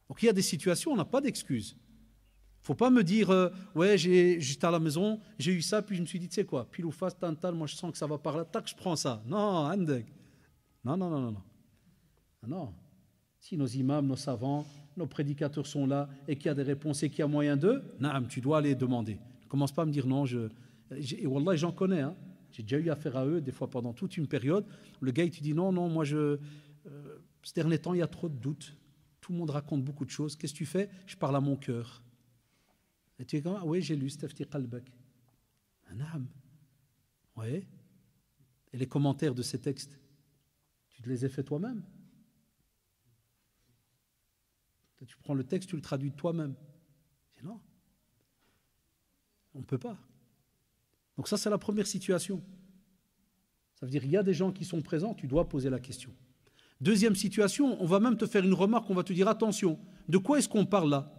[SPEAKER 1] Donc il y a des situations, on n'a pas d'excuses. Il ne faut pas me dire, ouais, j'étais à la maison, j'ai eu ça, puis je me suis dit, tu sais quoi, pile ou face, tantal, moi je sens que ça va par là, tac, je prends ça. Non, Andeg. Non. Si nos imams, nos savants, nos prédicateurs sont là et qu'il y a des réponses et qu'il y a moyen d'eux, tu dois aller demander. Ne commence pas à me dire non, Et wallah, j'en connais, hein. J'ai déjà eu affaire à eux, des fois pendant toute une période. Le gars, il te dit non, moi, ces derniers temps, il y a trop de doutes. Tout le monde raconte beaucoup de choses. Qu'est-ce que tu fais? Je parle à mon cœur. Et tu es comme, oui, j'ai lu Stafti Qalbak. Naam. Oui. Et les commentaires de ces textes, tu te les as faits toi-même. Tu prends le texte, tu le traduis toi-même. Je dis non. On ne peut pas. Donc ça, c'est la première situation. Ça veut dire qu'il y a des gens qui sont présents, tu dois poser la question. Deuxième situation, on va même te faire une remarque, on va te dire attention, de quoi est-ce qu'on parle là?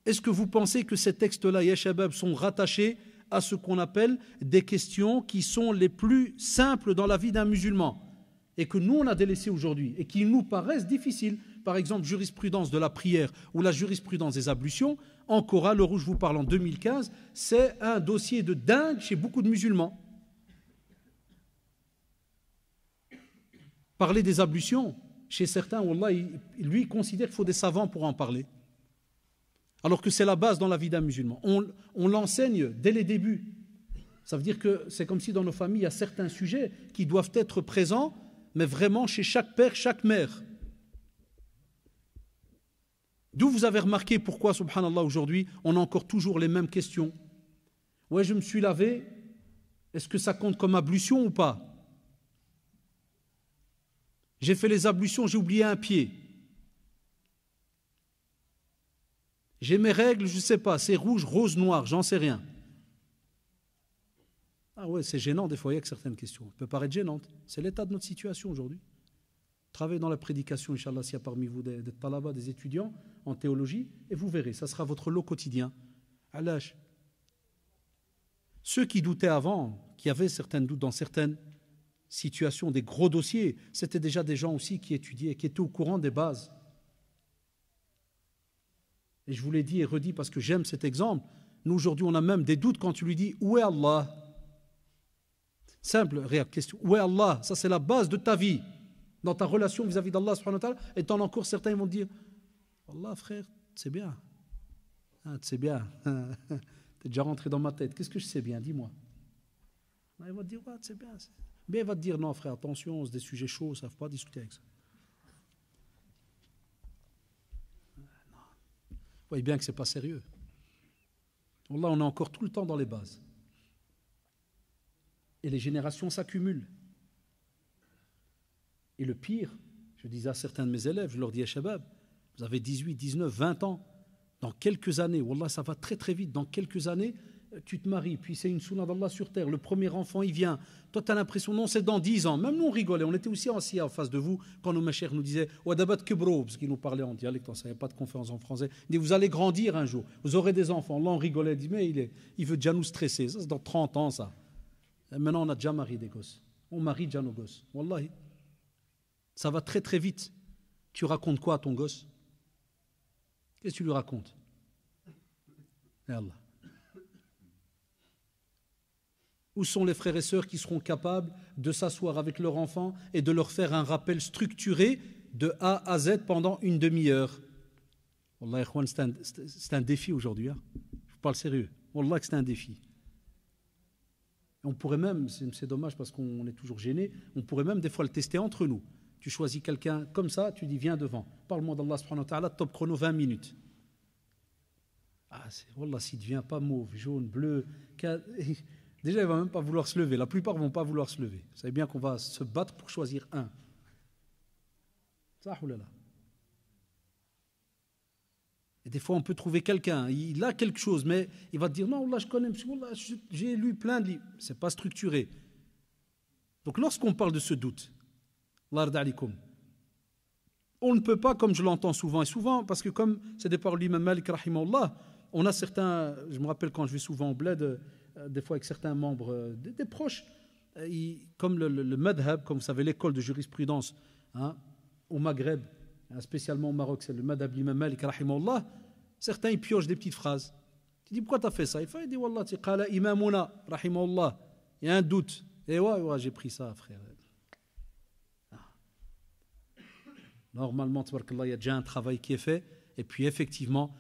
[SPEAKER 1] Est-ce que vous pensez que ces textes-là, ya shabab, sont rattachés à ce qu'on appelle des questions qui sont les plus simples dans la vie d'un musulman et que nous, on a délaissées aujourd'hui et qui nous paraissent difficiles? Par exemple, jurisprudence de la prière ou la jurisprudence des ablutions, en Coran, le rouge vous parle en 2015, c'est un dossier de dingue chez beaucoup de musulmans. Parler des ablutions, chez certains, wallah, lui, il considère qu'il faut des savants pour en parler. Alors que c'est la base dans la vie d'un musulman. On l'enseigne dès les débuts. Ça veut dire que c'est comme si dans nos familles, il y a certains sujets qui doivent être présents, mais vraiment chez chaque père, chaque mère. D'où vous avez remarqué pourquoi, subhanallah, aujourd'hui, on a encore toujours les mêmes questions. Ouais, je me suis lavé, est-ce que ça compte comme ablution ou pas? J'ai fait les ablutions, j'ai oublié un pied. J'ai mes règles, je ne sais pas, c'est rouge, rose, noir, j'en sais rien. Ah ouais, c'est gênant des fois, il y a que certaines questions. Ça peut paraître gênante. C'est l'état de notre situation aujourd'hui. Travaillez dans la prédication, Inch'Allah, s'il y a parmi vous des talabas, des étudiants en théologie, et vous verrez, ça sera votre lot quotidien. À l'âge. Ceux qui doutaient avant, qui avaient certains doutes dans certaines situations, des gros dossiers, c'était déjà des gens aussi qui étudiaient, qui étaient au courant des bases. Et je vous l'ai dit et redit parce que j'aime cet exemple. Nous, aujourd'hui, on a même des doutes quand tu lui dis « Où est Allah ?» Simple, réelle question. « Où est Allah ?» Ça, c'est la base de ta vie. Dans ta relation vis-à-vis d'Allah, subhanahu wa ta'ala, et t'en encore certains ils vont te dire « Allah, frère, c'est bien. Ah, c'est bien. T'es déjà rentré dans ma tête. Qu'est-ce que je sais bien? Dis-moi. » Il va te dire « Ouais, c'est bien. » Mais il va te dire « Non, frère, attention, c'est des sujets chauds, ça ne faut pas discuter avec ça. » Vous voyez bien que ce n'est pas sérieux. Là, on est encore tout le temps dans les bases. Et les générations s'accumulent. Et le pire, je disais à certains de mes élèves, je leur dis, Shabab, vous avez 18, 19, 20 ans, dans quelques années, wallah, ça va très très vite, dans quelques années, tu te maries, puis c'est une sunna d'Allah sur terre, le premier enfant il vient, toi tu as l'impression, non c'est dans 10 ans, même nous on rigolait, on était aussi assis en face de vous, quand nos machères nous disaient, Wadabat Kibro, parce qu'ils nous parlaient en dialecte, on ne savait pas de conférence en français, ils disaient, vous allez grandir un jour, vous aurez des enfants, là on rigolait, il dit, mais il veut déjà nous stresser, ça c'est dans 30 ans ça. Et maintenant on a déjà marié des gosses, on marie déjà nos gosses, wallahi. Ça va très très vite. Tu racontes quoi à ton gosse? Qu'est-ce que tu lui racontes? Et Allah. Où sont les frères et sœurs qui seront capables de s'asseoir avec leur enfant et de leur faire un rappel structuré de A à Z pendant une demi-heure? Wallah, c'est un défi aujourd'hui. Hein. Je vous parle sérieux. Wallah, c'est un défi. On pourrait même, c'est dommage parce qu'on est toujours gêné, on pourrait même des fois le tester entre nous. Tu choisis quelqu'un comme ça, tu dis viens devant. Parle-moi d'Allah subhanahu wa ta'ala, top chrono 20 minutes. Ah, wallah, s'il ne devient pas mauve, jaune, bleu, déjà il ne va même pas vouloir se lever. La plupart ne vont pas vouloir se lever. Vous savez bien qu'on va se battre pour choisir un. Ça, oulala. Et des fois on peut trouver quelqu'un, il a quelque chose, mais il va te dire non, wallah, je connais, wallah, j'ai lu plein de livres. Ce n'est pas structuré. Donc lorsqu'on parle de ce doute, on ne peut pas, comme je l'entends souvent, et souvent, parce que comme c'est des paroles d'Imam Malik, rahimahullah, on a certains, je me rappelle quand je vais souvent au bled, des fois avec certains membres, des proches, comme le madhab, comme vous savez, l'école de jurisprudence hein, au Maghreb, spécialement au Maroc, c'est le madhab d'Imam Malik, rahimahullah, certains ils piochent des petites phrases. Tu dis, pourquoi tu as fait ça? Il dit, wallah, tu qala imamuna, rahimahullah, il y a un doute. Et ouais, j'ai pris ça, frère. Normalement, il y a déjà un travail qui est fait. Et puis, effectivement,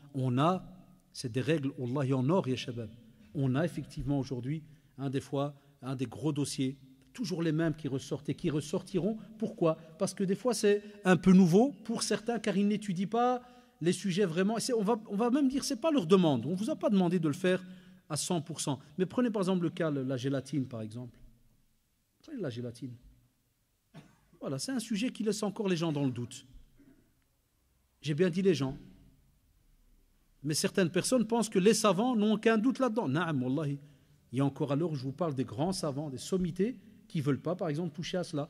[SPEAKER 1] c'est des règles, Allah, en or, ya shabab. On a effectivement aujourd'hui, des fois, des gros dossiers, toujours les mêmes qui ressortent et qui ressortiront. Pourquoi? Parce que des fois, c'est un peu nouveau pour certains, car ils n'étudient pas les sujets vraiment. On va même dire que ce n'est pas leur demande. On ne vous a pas demandé de le faire à 100%. Mais prenez par exemple le cas de la gélatine, par exemple. Vous savez, la gélatine. Voilà, c'est un sujet qui laisse encore les gens dans le doute. J'ai bien dit les gens. Mais certaines personnes pensent que les savants n'ont aucun doute là-dedans. Naam, wallahi. Il y a encore à l'heure où je vous parle des grands savants, des sommités, qui ne veulent pas, par exemple, toucher à cela.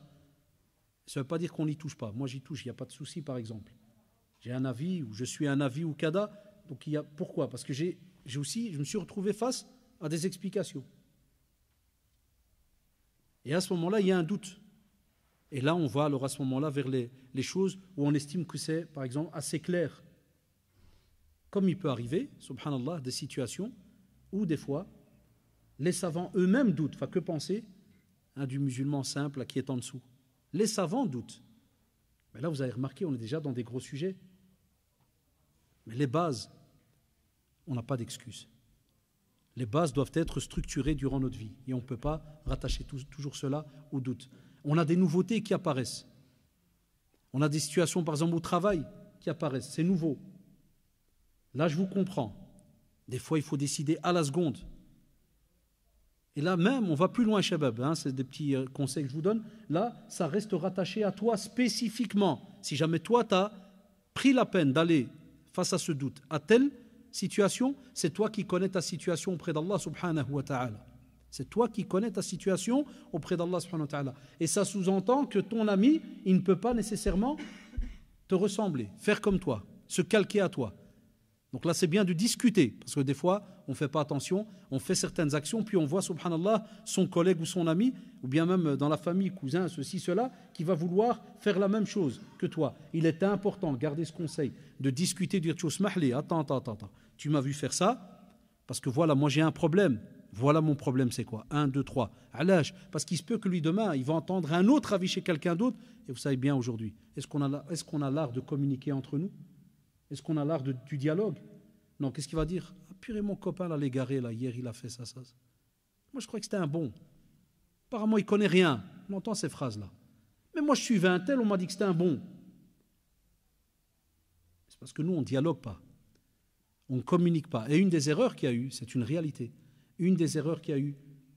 [SPEAKER 1] Ça ne veut pas dire qu'on n'y touche pas. Moi, j'y touche, il n'y a pas de souci, par exemple. J'ai un avis, ou je suis un avis ou kada. Donc, pourquoi? Parce que je me suis retrouvé face à des explications. Et à ce moment-là, il y a un doute. Et là, on va alors à ce moment-là vers les choses où on estime que c'est, par exemple, assez clair. Comme il peut arriver, subhanallah, des situations où des fois, les savants eux-mêmes doutent. Enfin, que penser du musulman simple qui est en dessous? Les savants doutent. Mais là, vous avez remarqué, on est déjà dans des gros sujets. Mais les bases, on n'a pas d'excuse. Les bases doivent être structurées durant notre vie. Et on ne peut pas rattacher toujours cela au doute. On a des nouveautés qui apparaissent. On a des situations, par exemple, au travail qui apparaissent. C'est nouveau. Là, je vous comprends. Des fois, il faut décider à la seconde. Et là même, on va plus loin, Shabab. C'est des petits conseils que je vous donne. Là, ça reste rattaché à toi spécifiquement. Si jamais toi, tu as pris la peine d'aller face à ce doute, à telle situation, c'est toi qui connais ta situation auprès d'Allah subhanahu wa ta'ala. C'est toi qui connais ta situation auprès d'Allah subhanahu wa ta'ala. Et ça sous-entend que ton ami, il ne peut pas nécessairement te ressembler, faire comme toi, se calquer à toi. Donc là, c'est bien de discuter, parce que des fois, on ne fait pas attention, on fait certaines actions, puis on voit, subhanallah, son collègue ou son ami, ou bien même dans la famille, cousin, ceci, cela, qui va vouloir faire la même chose que toi. Il est important, gardez ce conseil, de discuter, de dire, smahli, attends, tu m'as vu faire ça, parce que voilà, moi j'ai un problème. Voilà mon problème, c'est quoi? 1, 2, 3. Alage, parce qu'il se peut que lui, demain, il va entendre un autre avis chez quelqu'un d'autre, et vous savez bien aujourd'hui, est-ce qu'on a l'art de communiquer entre nous? Est-ce qu'on a l'art du dialogue? Non, qu'est-ce qu'il va dire? Ah, purée, mon copain, là, l'égaré, là, hier, il a fait ça. Moi, je croyais que c'était un bon. Apparemment, il ne connaît rien. On entend ces phrases-là. Mais moi, je suivais un tel, on m'a dit que c'était un bon. C'est parce que nous, on ne dialogue pas. On ne communique pas. Et une des erreurs qu'il y a eu, c'est une réalité. Une des erreurs qu'il y a eu.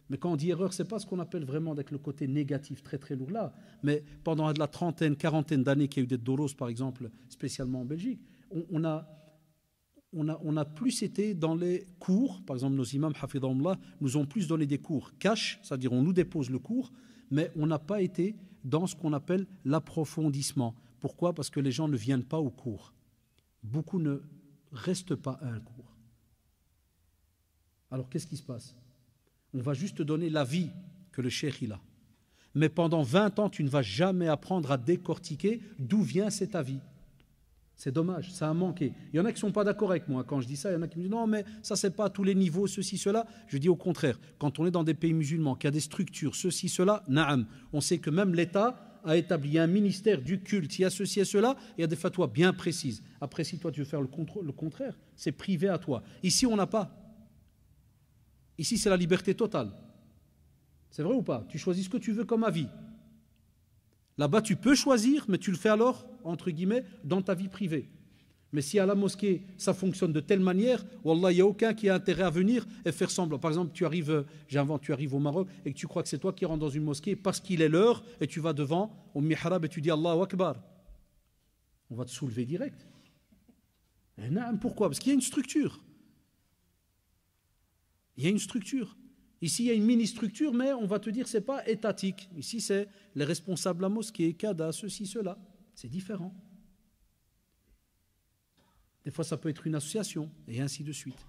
[SPEAKER 1] Mais quand on dit erreur, ce n'est pas ce qu'on appelle vraiment avec le côté négatif très très lourd là. Mais pendant la trentaine, quarantaine d'années qu'il y a eu des doros, par exemple, spécialement en Belgique, on a plus été dans les cours, par exemple nos imams, hafidhahumullah, nous ont plus donné des cours cash, c'est-à-dire on nous dépose le cours, mais on n'a pas été dans ce qu'on appelle l'approfondissement. Pourquoi? Parce que les gens ne viennent pas au cours. Beaucoup ne restent pas à un cours. Alors qu'est-ce qui se passe? On va juste te donner l'avis que le cheikh il a. Mais pendant 20 ans, tu ne vas jamais apprendre à décortiquer d'où vient cet avis. C'est dommage, ça a manqué. Il y en a qui ne sont pas d'accord avec moi. Quand je dis ça, il y en a qui me disent non, mais ça, c'est pas à tous les niveaux, ceci, cela. Je dis au contraire, quand on est dans des pays musulmans, qu'il y a des structures, ceci, cela, naam. On sait que même l'État a établi un ministère du culte, il y a ceci et cela, il y a des fatwas bien précises. Après, si toi tu veux faire le contraire, c'est privé à toi. Ici, on n'a pas. Ici, c'est la liberté totale. C'est vrai ou pas? Tu choisis ce que tu veux comme avis. Là-bas, tu peux choisir, mais tu le fais alors, entre guillemets, dans ta vie privée. Mais si à la mosquée, ça fonctionne de telle manière, wallah, il n'y a aucun qui a intérêt à venir et faire semblant. Par exemple, tu arrives au Maroc et que tu crois que c'est toi qui rentres dans une mosquée parce qu'il est l'heure et tu vas devant au mihrab et tu dis Allahu Akbar. On va te soulever direct. Et non, pourquoi? Parce qu'il y a une structure. Il y a une structure. Ici, il y a une mini-structure, mais on va te dire que ce n'est pas étatique. Ici, c'est les responsables de la mosquée, Kada, ceci, cela. C'est différent. Des fois, ça peut être une association, et ainsi de suite.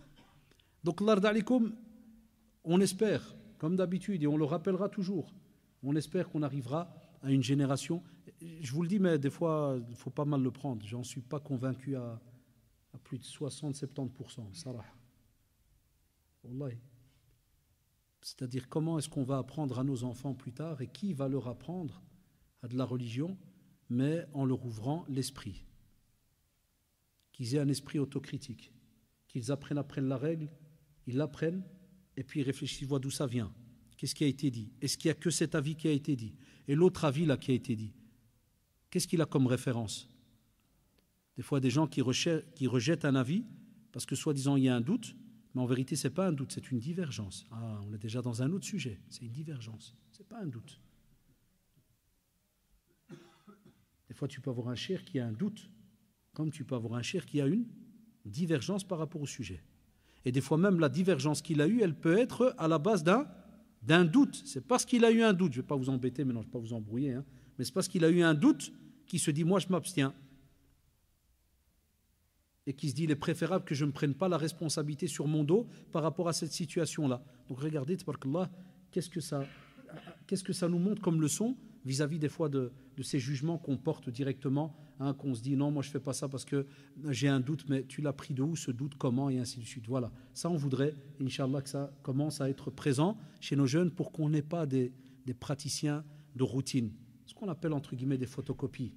[SPEAKER 1] Donc, l'ard alikoum, on espère, comme d'habitude, et on le rappellera toujours, on espère qu'on arrivera à une génération. Je vous le dis, mais des fois, il faut pas mal le prendre. J'en suis pas convaincu à plus de 60-70%. Sarah. Wallahi. C'est-à-dire comment est-ce qu'on va apprendre à nos enfants plus tard et qui va leur apprendre à de la religion, mais en leur ouvrant l'esprit. Qu'ils aient un esprit autocritique, qu'ils apprennent la règle, ils l'apprennent, et puis il réfléchit, il voit d'où ça vient. Qu'est-ce qui a été dit? Est-ce qu'il n'y a que cet avis qui a été dit? Et l'autre avis là qui a été dit, qu'est-ce qu'il a comme référence? Des fois, des gens qui rejettent un avis parce que soi-disant il y a un doute, mais en vérité, ce n'est pas un doute, c'est une divergence. Ah, on est déjà dans un autre sujet, c'est une divergence, ce n'est pas un doute. Des fois, tu peux avoir un cheikh qui a un doute, comme tu peux avoir un cheikh qui a une divergence par rapport au sujet. Et des fois, même la divergence qu'il a eue, elle peut être à la base d'un doute. C'est parce qu'il a eu un doute, je ne vais pas vous embêter, mais non, je ne vais pas vous embrouiller, hein, mais c'est parce qu'il a eu un doute qu'il se dit, moi, je m'abstiens. Et qui se dit, il est préférable que je ne me prenne pas la responsabilité sur mon dos par rapport à cette situation-là. Donc regardez, tabarakallah, qu'est-ce que ça nous montre comme leçon vis-à-vis des fois de ces jugements qu'on porte directement, hein, qu'on se dit, non, moi je ne fais pas ça parce que j'ai un doute, mais tu l'as pris de où, ce doute, comment, et ainsi de suite. Voilà, ça on voudrait, Inch'Allah, que ça commence à être présent chez nos jeunes pour qu'on n'ait pas des praticiens de routine, ce qu'on appelle entre guillemets des photocopies.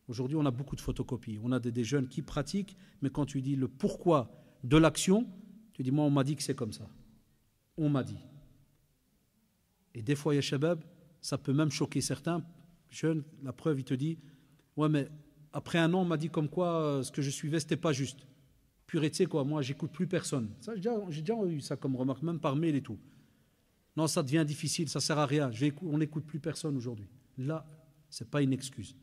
[SPEAKER 1] Aujourd'hui, on a beaucoup de photocopies. On a des jeunes qui pratiquent, mais quand tu dis le pourquoi de l'action, tu dis, moi, on m'a dit que c'est comme ça. On m'a dit. Et des fois, ya shabab, ça peut même choquer certains jeunes. La preuve, il te dit, ouais, mais après un an, on m'a dit comme quoi ce que je suivais, c'était pas juste. Purée, tu sais quoi, moi, j'écoute plus personne. Ça, j'ai déjà eu ça comme remarque, même par mail et tout. Non, ça devient difficile, ça sert à rien. On n'écoute plus personne aujourd'hui. Là, c'est pas une excuse.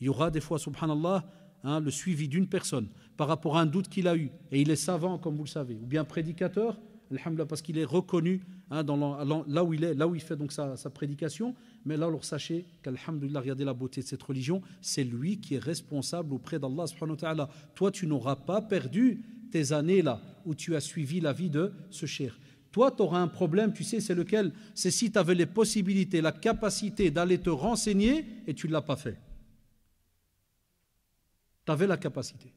[SPEAKER 1] Il y aura des fois, subhanallah, hein, le suivi d'une personne par rapport à un doute qu'il a eu. Et il est savant, comme vous le savez. Ou bien prédicateur, alhamdoulilah, parce qu'il est reconnu, hein, là où il est, là où il fait donc sa prédication. Mais là, alors sachez qu'alhamdoulilah, regardez la beauté de cette religion, c'est lui qui est responsable auprès d'Allah subhanahu wa ta'ala. Toi, tu n'auras pas perdu tes années là où tu as suivi la vie de ce cheikh. Toi, tu auras un problème, tu sais, c'est lequel? C'est si tu avais les possibilités, la capacité d'aller te renseigner et tu ne l'as pas fait. Tu avais la capacité.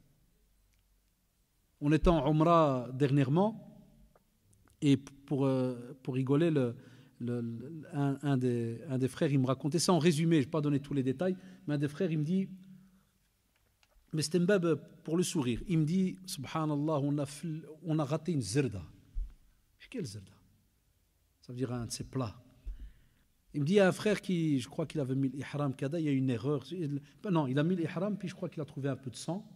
[SPEAKER 1] On était en Umrah dernièrement et pour rigoler, un des frères, il me racontait ça en résumé, je ne vais pas donner tous les détails, mais un des frères, il me dit, mais c'était mbab pour le sourire, il me dit, subhanallah, on a raté une zerda. Quelle zerda? Ça veut dire un de ces plats. Il me dit, il y a un frère qui, je crois qu'il avait mis l'ihram kada, il y a une erreur. Non, il a mis l'ihram, puis je crois qu'il a trouvé un peu de sang.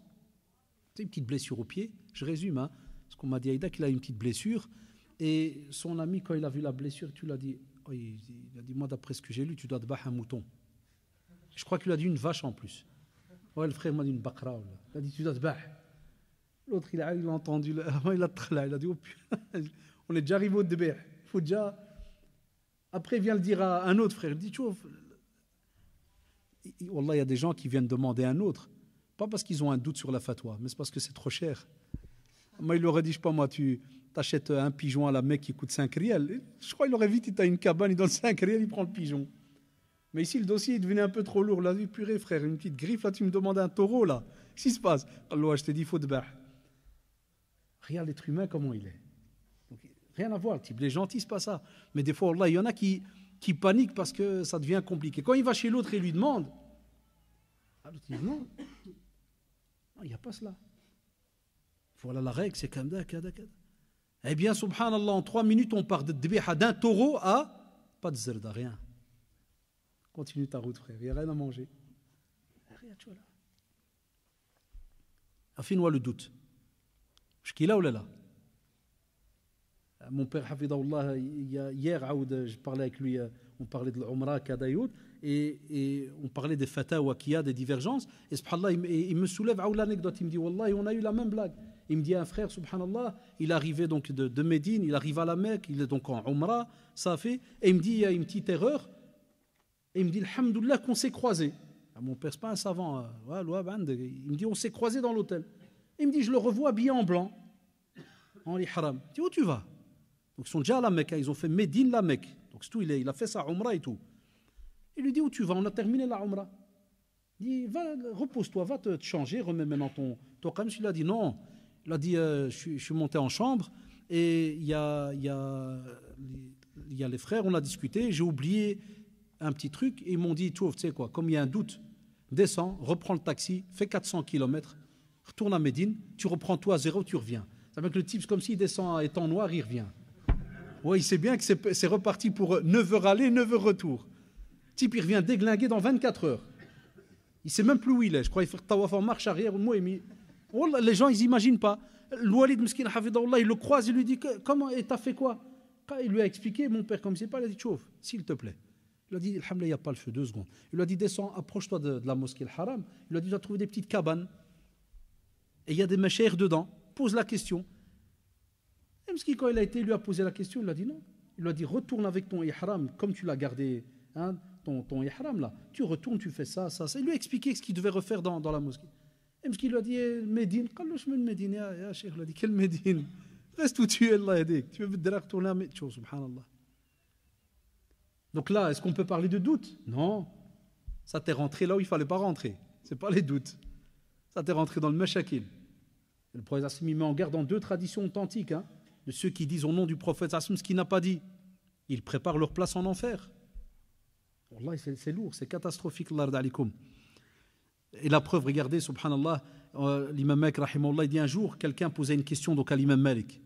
[SPEAKER 1] C'est une petite blessure au pied. Je résume, hein, parce qu'on m'a dit, Aïda, qu'il a une petite blessure. Et son ami, quand il a vu la blessure, tu l'as dit, oh, il a dit, moi, d'après ce que j'ai lu, tu dois te battre un mouton. Je crois qu'il a dit une vache en plus. Ouais, le frère m'a dit une bakra. Il a dit, tu dois te battre. L'autre, il a entendu, il a dit, oh putain, on est déjà arrivé au début. Il faut déjà. Après, il vient le dire à un autre frère. Il dit, tu vois, Wallah, il y a des gens qui viennent demander à un autre. Pas parce qu'ils ont un doute sur la fatwa, mais c'est parce que c'est trop cher. Moi, il aurait dit, je sais pas moi, tu achètes un pigeon à la Mecque qui coûte 5 riels. Je crois qu'il aurait vite, il a une cabane, il donne 5 riels, il prend le pigeon. Mais ici, le dossier, il devenait un peu trop lourd. Là, purée, frère, une petite griffe, là, tu me demandes un taureau, là. Qu'est-ce qui se passe? Allah, je t'ai dit, il faut te battre. Regarde l'être humain, comment il est. Donc, rien à voir, le type, les gentils, c'est pas ça. Mais des fois, Allah, il y en a qui paniquent parce que ça devient compliqué. Quand il va chez l'autre et lui demande, l'autre dit non, il n'y a pas cela. Voilà la règle, c'est comme ça, kada. Eh bien, subhanallah, en 3 minutes, on part de dbiha d'un taureau à pas de zerda, rien. Continue ta route, frère, il n'y a rien à manger. Rien, tu vois là. Affine-moi le doute. Je suis là ou là? Mon père, Hafidahullah, hier, je parlais avec lui, on parlait de l'Umrah, Kadayoud, et on parlait des fatawa qu'il y a, des divergences. Et subhanallah, il me soulève l'anecdote. Il me dit, Wallah, on a eu la même blague. Il me dit, un frère, subhanallah, il arrivait donc de Médine, il arrive à la Mecque, il est donc en Umrah, ça fait, et il me dit, il y a une petite erreur, et il me dit, alhamdoulilah, qu'on s'est croisés. Mon père, c'est pas un savant, il me dit, on s'est croisés dans l'hôtel. Il me dit, je le revois habillé en blanc, en ihram. Il dit, où tu vas? Donc ils sont déjà à la Mecque, ils ont fait Médine, la Mecque. Donc c'est tout, il a fait sa Umrah et tout. Il lui dit, où tu vas? On a terminé la Umrah. Il dit, va, repose-toi, va te changer, remets maintenant ton khams. Il a dit, non. Il a dit, je suis monté en chambre et il y a les frères, on a discuté, j'ai oublié un petit truc et ils m'ont dit, tu sais quoi, comme il y a un doute, descends, reprends le taxi, fais 400 km, retourne à Médine, tu reprends tout à zéro, tu reviens. Ça veut dire que le type, c'est comme s'il descend étant noir, il revient. Ouais, il sait bien que c'est reparti pour 9 heures aller, 9 heures retour. Le type, il revient déglingué dans 24 heures. Il ne sait même plus où il est. Je crois qu'il fait tawaf en marche arrière. Les gens, ils n'imaginent pas. L'Oualid Mskin Hafidahullah, il le croise, il lui dit comment, et t'as fait quoi? Quand il lui a expliqué, mon père, comme il ne sait pas, il a dit chauffe, s'il te plaît. Il lui a dit, alhamdoulilah, il n'y a pas le feu, 2 secondes. Il lui a dit, descends, approche-toi de la mosquée Al-Haram. Il lui a dit, tu as trouvé des petites cabanes. Et il y a des méchères dedans. Pose la question. Et Mskin, quand il a été, il lui a posé la question, il lui a dit non. Il lui a dit, retourne avec ton ihram, comme tu l'as gardé, hein, ton ihram là. Tu retournes, tu fais ça, ça, ça. Il lui a expliqué ce qu'il devait refaire dans la mosquée. Et Mskin lui a dit, Médine, Médine, ya Cheikh, il a dit, quelle Médine? Reste où tu es, Allah aide. Tu veux retourner à Médine, subhanallah. Donc là, est-ce qu'on peut parler de doute? Non. Ça t'est rentré là où il ne fallait pas rentrer. Ce n'est pas les doutes. Ça t'est rentré dans le mashakil. Le prophète Hassim met en garde dans 2 traditions authentiques, hein, de ceux qui disent au nom du prophète Hassim ce qu'il n'a pas dit. Ils préparent leur place en enfer. Wallah, c'est lourd, c'est catastrophique. Et la preuve, regardez, subhanallah, l'imam Malik, rahimahullah, il dit un jour, quelqu'un posait une question donc à l'imam Malik.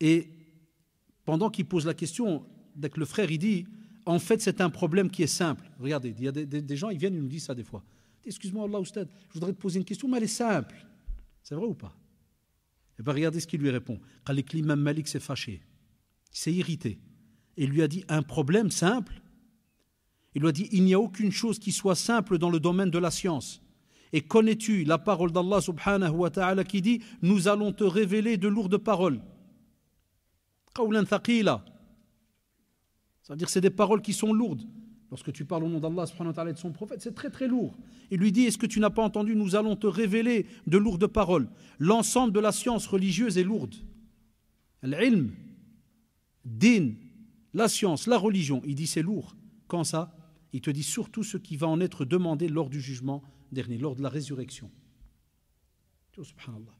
[SPEAKER 1] Et pendant qu'il pose la question, dès que le frère, il dit, en fait, c'est un problème qui est simple. Regardez, il y a des gens, ils viennent, ils nous disent ça des fois. Excuse-moi, Allah, Oustad, je voudrais te poser une question, mais elle est simple. C'est vrai ou pas? Et bien, regardez ce qu'il lui répond. Quand l'imam Malik s'est fâché, il s'est irrité, et il lui a dit, un problème simple? Il lui a dit, il n'y a aucune chose qui soit simple dans le domaine de la science. Et connais-tu la parole d'Allah subhanahu wa ta'ala qui dit, nous allons te révéler de lourdes paroles. Qawlan thaqila. Ça veut dire que c'est des paroles qui sont lourdes. Lorsque tu parles au nom d'Allah subhanahu wa ta'ala et de son prophète, c'est très très lourd. Il lui dit, est-ce que tu n'as pas entendu, nous allons te révéler de lourdes paroles. L'ensemble de la science religieuse est lourde. L'ilm, din, la science, la religion, il dit c'est lourd. Quand ça? Il te dit surtout ce qui va en être demandé lors du jugement dernier, lors de la résurrection. Subhanallah.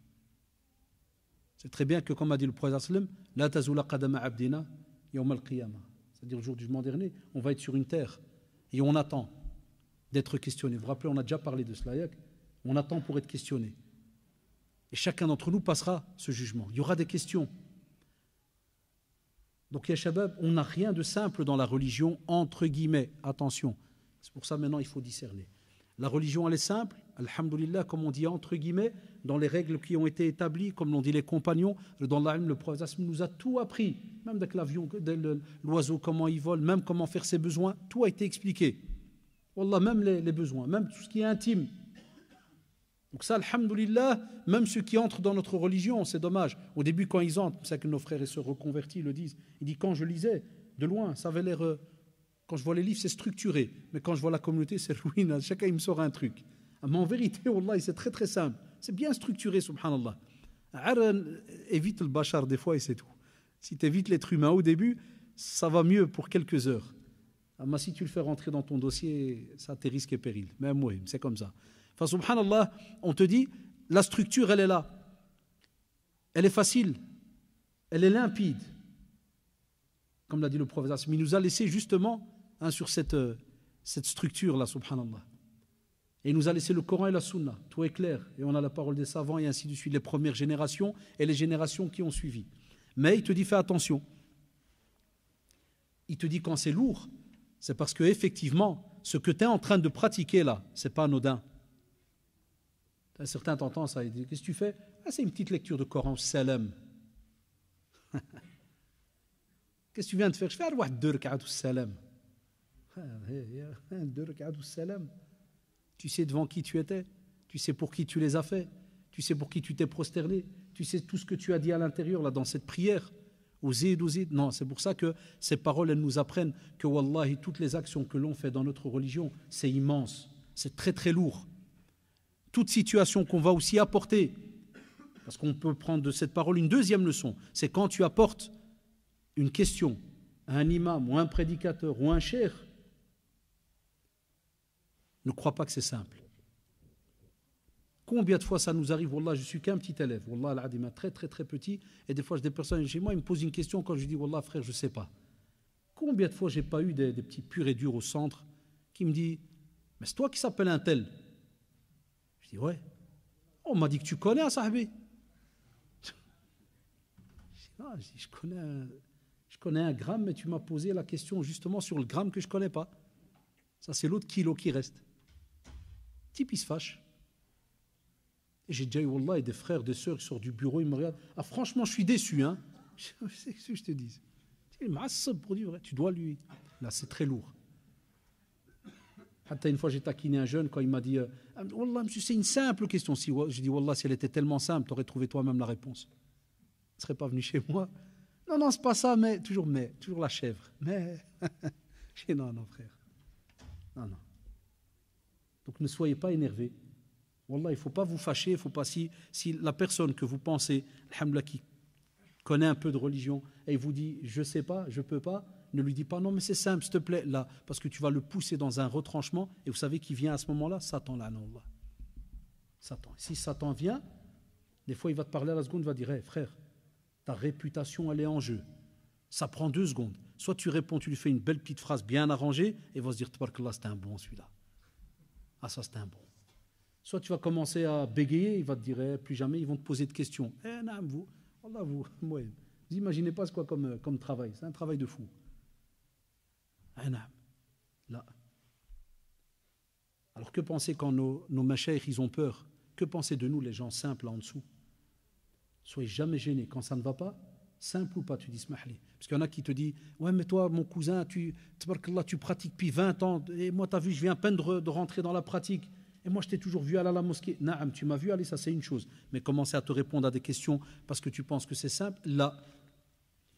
[SPEAKER 1] C'est très bien que, comme a dit le prophète sallam, la tazula qadama abdina yawm al-qiyamah. C'est-à-dire, le jour du jugement dernier, on va être sur une terre et on attend d'être questionné. Vous vous rappelez, on a déjà parlé de cela. On attend pour être questionné. Et chacun d'entre nous passera ce jugement. Il y aura des questions. Donc, ya shabab, on n'a rien de simple dans la religion, entre guillemets. Attention. C'est pour ça, maintenant, il faut discerner. La religion, elle est simple, alhamdoulilah, comme on dit entre guillemets, dans les règles qui ont été établies, comme l'ont dit les compagnons. Dans l'ilm, le prophète nous a tout appris, même avec l'avion, l'oiseau, comment il vole, même comment faire ses besoins, tout a été expliqué. Wallah, même les besoins, même tout ce qui est intime. Donc ça, alhamdoulilah, même ceux qui entrent dans notre religion, c'est dommage. Au début, quand ils entrent, c'est ça que nos frères et sœurs reconvertis le disent. Il dit, quand je lisais, de loin, ça avait l'air... Quand je vois les livres, c'est structuré. Mais quand je vois la communauté, c'est ruineux. Chacun, il me sort un truc. Mais en vérité, wallah, c'est très très simple. C'est bien structuré, subhanallah. Évite le bachar des fois et c'est tout. Si tu évites l'être humain au début, ça va mieux pour quelques heures. Mais si tu le fais rentrer dans ton dossier, ça a tes risques et périls. Même oui, c'est comme ça. Enfin, subhanallah, on te dit, la structure, elle est là. Elle est facile. Elle est limpide. Comme l'a dit le prophète, mais il nous a laissé justement sur cette structure-là, subhanallah. Et il nous a laissé le Coran et la Sunna. Tout est clair. Et on a la parole des savants et ainsi de suite, les premières générations et les générations qui ont suivi. Mais il te dit, fais attention. Il te dit, quand c'est lourd, c'est parce que effectivement, ce que tu es en train de pratiquer là, c'est pas anodin. Certains t'entendent ça, ils disent, qu'est-ce que tu fais? C'est une petite lecture de Coran, salam. Qu'est-ce que tu viens de faire? Je fais deux rak'at ou salam. Deux rak'at ou salam. Tu sais devant qui tu étais, tu sais pour qui tu les as fait, tu sais pour qui tu t'es prosterné, tu sais tout ce que tu as dit à l'intérieur là dans cette prière. Ouzid. Non, c'est pour ça que ces paroles elles nous apprennent que wallahi toutes les actions que l'on fait dans notre religion, c'est immense, c'est très très lourd. Toute situation qu'on va aussi apporter, parce qu'on peut prendre de cette parole une deuxième leçon, c'est quand tu apportes une question à un imam ou un prédicateur ou un cheikh, ne crois pas que c'est simple. Combien de fois ça nous arrive? Wallah, je suis qu'un petit élève, Wallah al-Adim, très très très petit, et des fois j'ai des personnes chez moi, ils me posent une question quand je dis Wallah frère, je ne sais pas. Combien de fois j'ai pas eu des petits purs et durs au centre qui me disent mais c'est toi qui s'appelle un tel? Je dis ouais. On m'a dit que tu connais un sahbi. Je dis non, je connais Je connais un gramme, mais tu m'as posé la question justement sur le gramme que je ne connais pas. Ça, c'est l'autre kilo qui reste. Le type, il se fâche. Et j'ai déjà eu, wallah, des frères, des sœurs qui sortent du bureau, ils me regardent. Ah, franchement, je suis déçu, hein. C'est ce que je te dis. Tu dois lui. Là, c'est très lourd. Une fois, j'ai taquiné un jeune quand il m'a dit Wallah, monsieur, c'est une simple question. J'ai dit Wallah, si elle était tellement simple, tu aurais trouvé toi-même la réponse. Tu ne serais pas venu chez moi. Non, non, c'est pas ça, mais, toujours la chèvre. Mais, j'ai dit non, non, frère. Non, non. Donc ne soyez pas énervés. Wallah, il ne faut pas vous fâcher, il faut pas, si la personne que vous pensez, alhamdoulilah, qui connaît un peu de religion, et il vous dit je ne sais pas, je ne peux pas, ne lui dis pas non, mais c'est simple, s'il te plaît, là, parce que tu vas le pousser dans un retranchement, et vous savez qui vient à ce moment-là Satan, là, non, Allah. Satan. Si Satan vient, des fois il va te parler à la seconde, il va dire hey, frère, ta réputation, elle est en jeu. Ça prend 2 secondes. Soit tu réponds, tu lui fais une belle petite phrase bien arrangée, et il va se dire tabarakallah, c'était un bon celui-là. Ah, ça, c'était un bon. Soit tu vas commencer à bégayer, il va te dire plus jamais, ils vont te poser de questions. Non, vous, Allah, vous imaginez pas ce quoi comme travail. C'est un travail de fou. Là. Alors que penser quand nos machaïrs, ils ont peur? Que penser de nous, les gens simples là en dessous? Soyez jamais gênés. Quand ça ne va pas, simple ou pas, tu dis smahli. Parce qu'il y en a qui te disent ouais, mais toi, mon cousin, tu pratiques depuis 20 ans, et moi, tu as vu, je viens à peine de rentrer dans la pratique. Et moi, je t'ai toujours vu aller à la mosquée. Naam, tu m'as vu aller, ça c'est une chose. Mais commencer à te répondre à des questions parce que tu penses que c'est simple, là,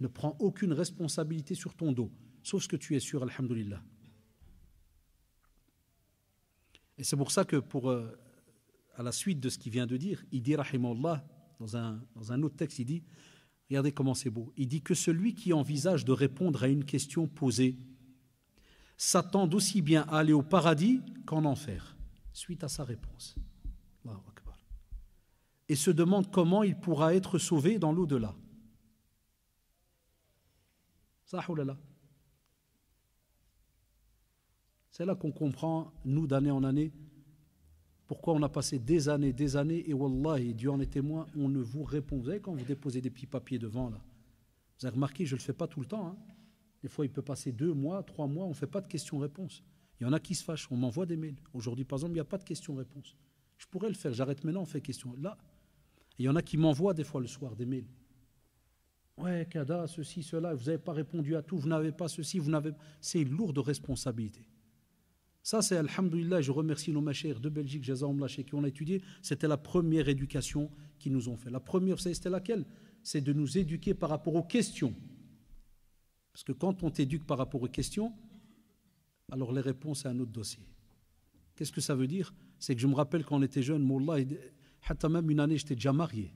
[SPEAKER 1] ne prends aucune responsabilité sur ton dos. Sauf ce que tu es sûr, alhamdoulilah. Et c'est pour ça que à la suite de ce qu'il vient de dire, il dit, rahimahullah, dans un autre texte, il dit, regardez comment c'est beau, il dit que celui qui envisage de répondre à une question posée s'attend aussi bien à aller au paradis qu'en enfer, suite à sa réponse. Allahu Akbar. Et se demande comment il pourra être sauvé dans l'au-delà. Sahoulala. C'est là qu'on comprend, nous, d'année en année, pourquoi on a passé des années, et wallahi, Dieu en est témoin, on ne vous répond. Vous savez, quand vous déposez des petits papiers devant, là, vous avez remarqué, je ne le fais pas tout le temps. Hein. Des fois, il peut passer 2 mois, 3 mois, on ne fait pas de questions-réponses. Il y en a qui se fâchent, on m'envoie des mails. Aujourd'hui, par exemple, il n'y a pas de questions-réponses. Je pourrais le faire, j'arrête maintenant, on fait questions. Là, il y en a qui m'envoient des fois le soir des mails. Ouais, Kada, ceci, cela, vous n'avez pas répondu à tout, vous n'avez pas ceci, vous n'avez... C'est une lourde responsabilité. Ça, c'est, alhamdoulilah, je remercie nos machères de Belgique, Jazaoumla, qui ont étudié. C'était la première éducation qu'ils nous ont fait. La première, vous savez, c'était laquelle? C'est de nous éduquer par rapport aux questions. Parce que quand on t'éduque par rapport aux questions, alors les réponses, c'est un autre dossier. Qu'est-ce que ça veut dire? C'est que je me rappelle quand on était jeune, Moullah, même une année, j'étais déjà marié.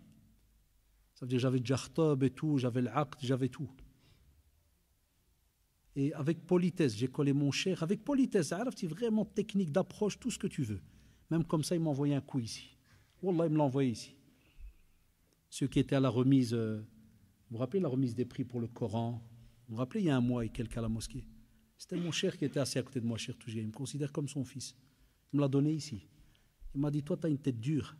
[SPEAKER 1] Ça veut dire que j'avais déjà khtab et tout, j'avais l'aqd, j'avais tout. Et avec politesse, j'ai collé mon cher, avec politesse, c'est vraiment technique d'approche, tout ce que tu veux. Même comme ça, il m'a envoyé un coup ici. Wallah, il me l'a envoyé ici. Ceux qui étaient à la remise, vous vous rappelez la remise des prix pour le Coran? Vous vous rappelez, il y a un mois, et quelqu'un à la mosquée. C'était mon cher qui était assis à côté de moi, cher Tougia. Il me considère comme son fils. Il me l'a donné ici. Il m'a dit, toi, tu as une tête dure.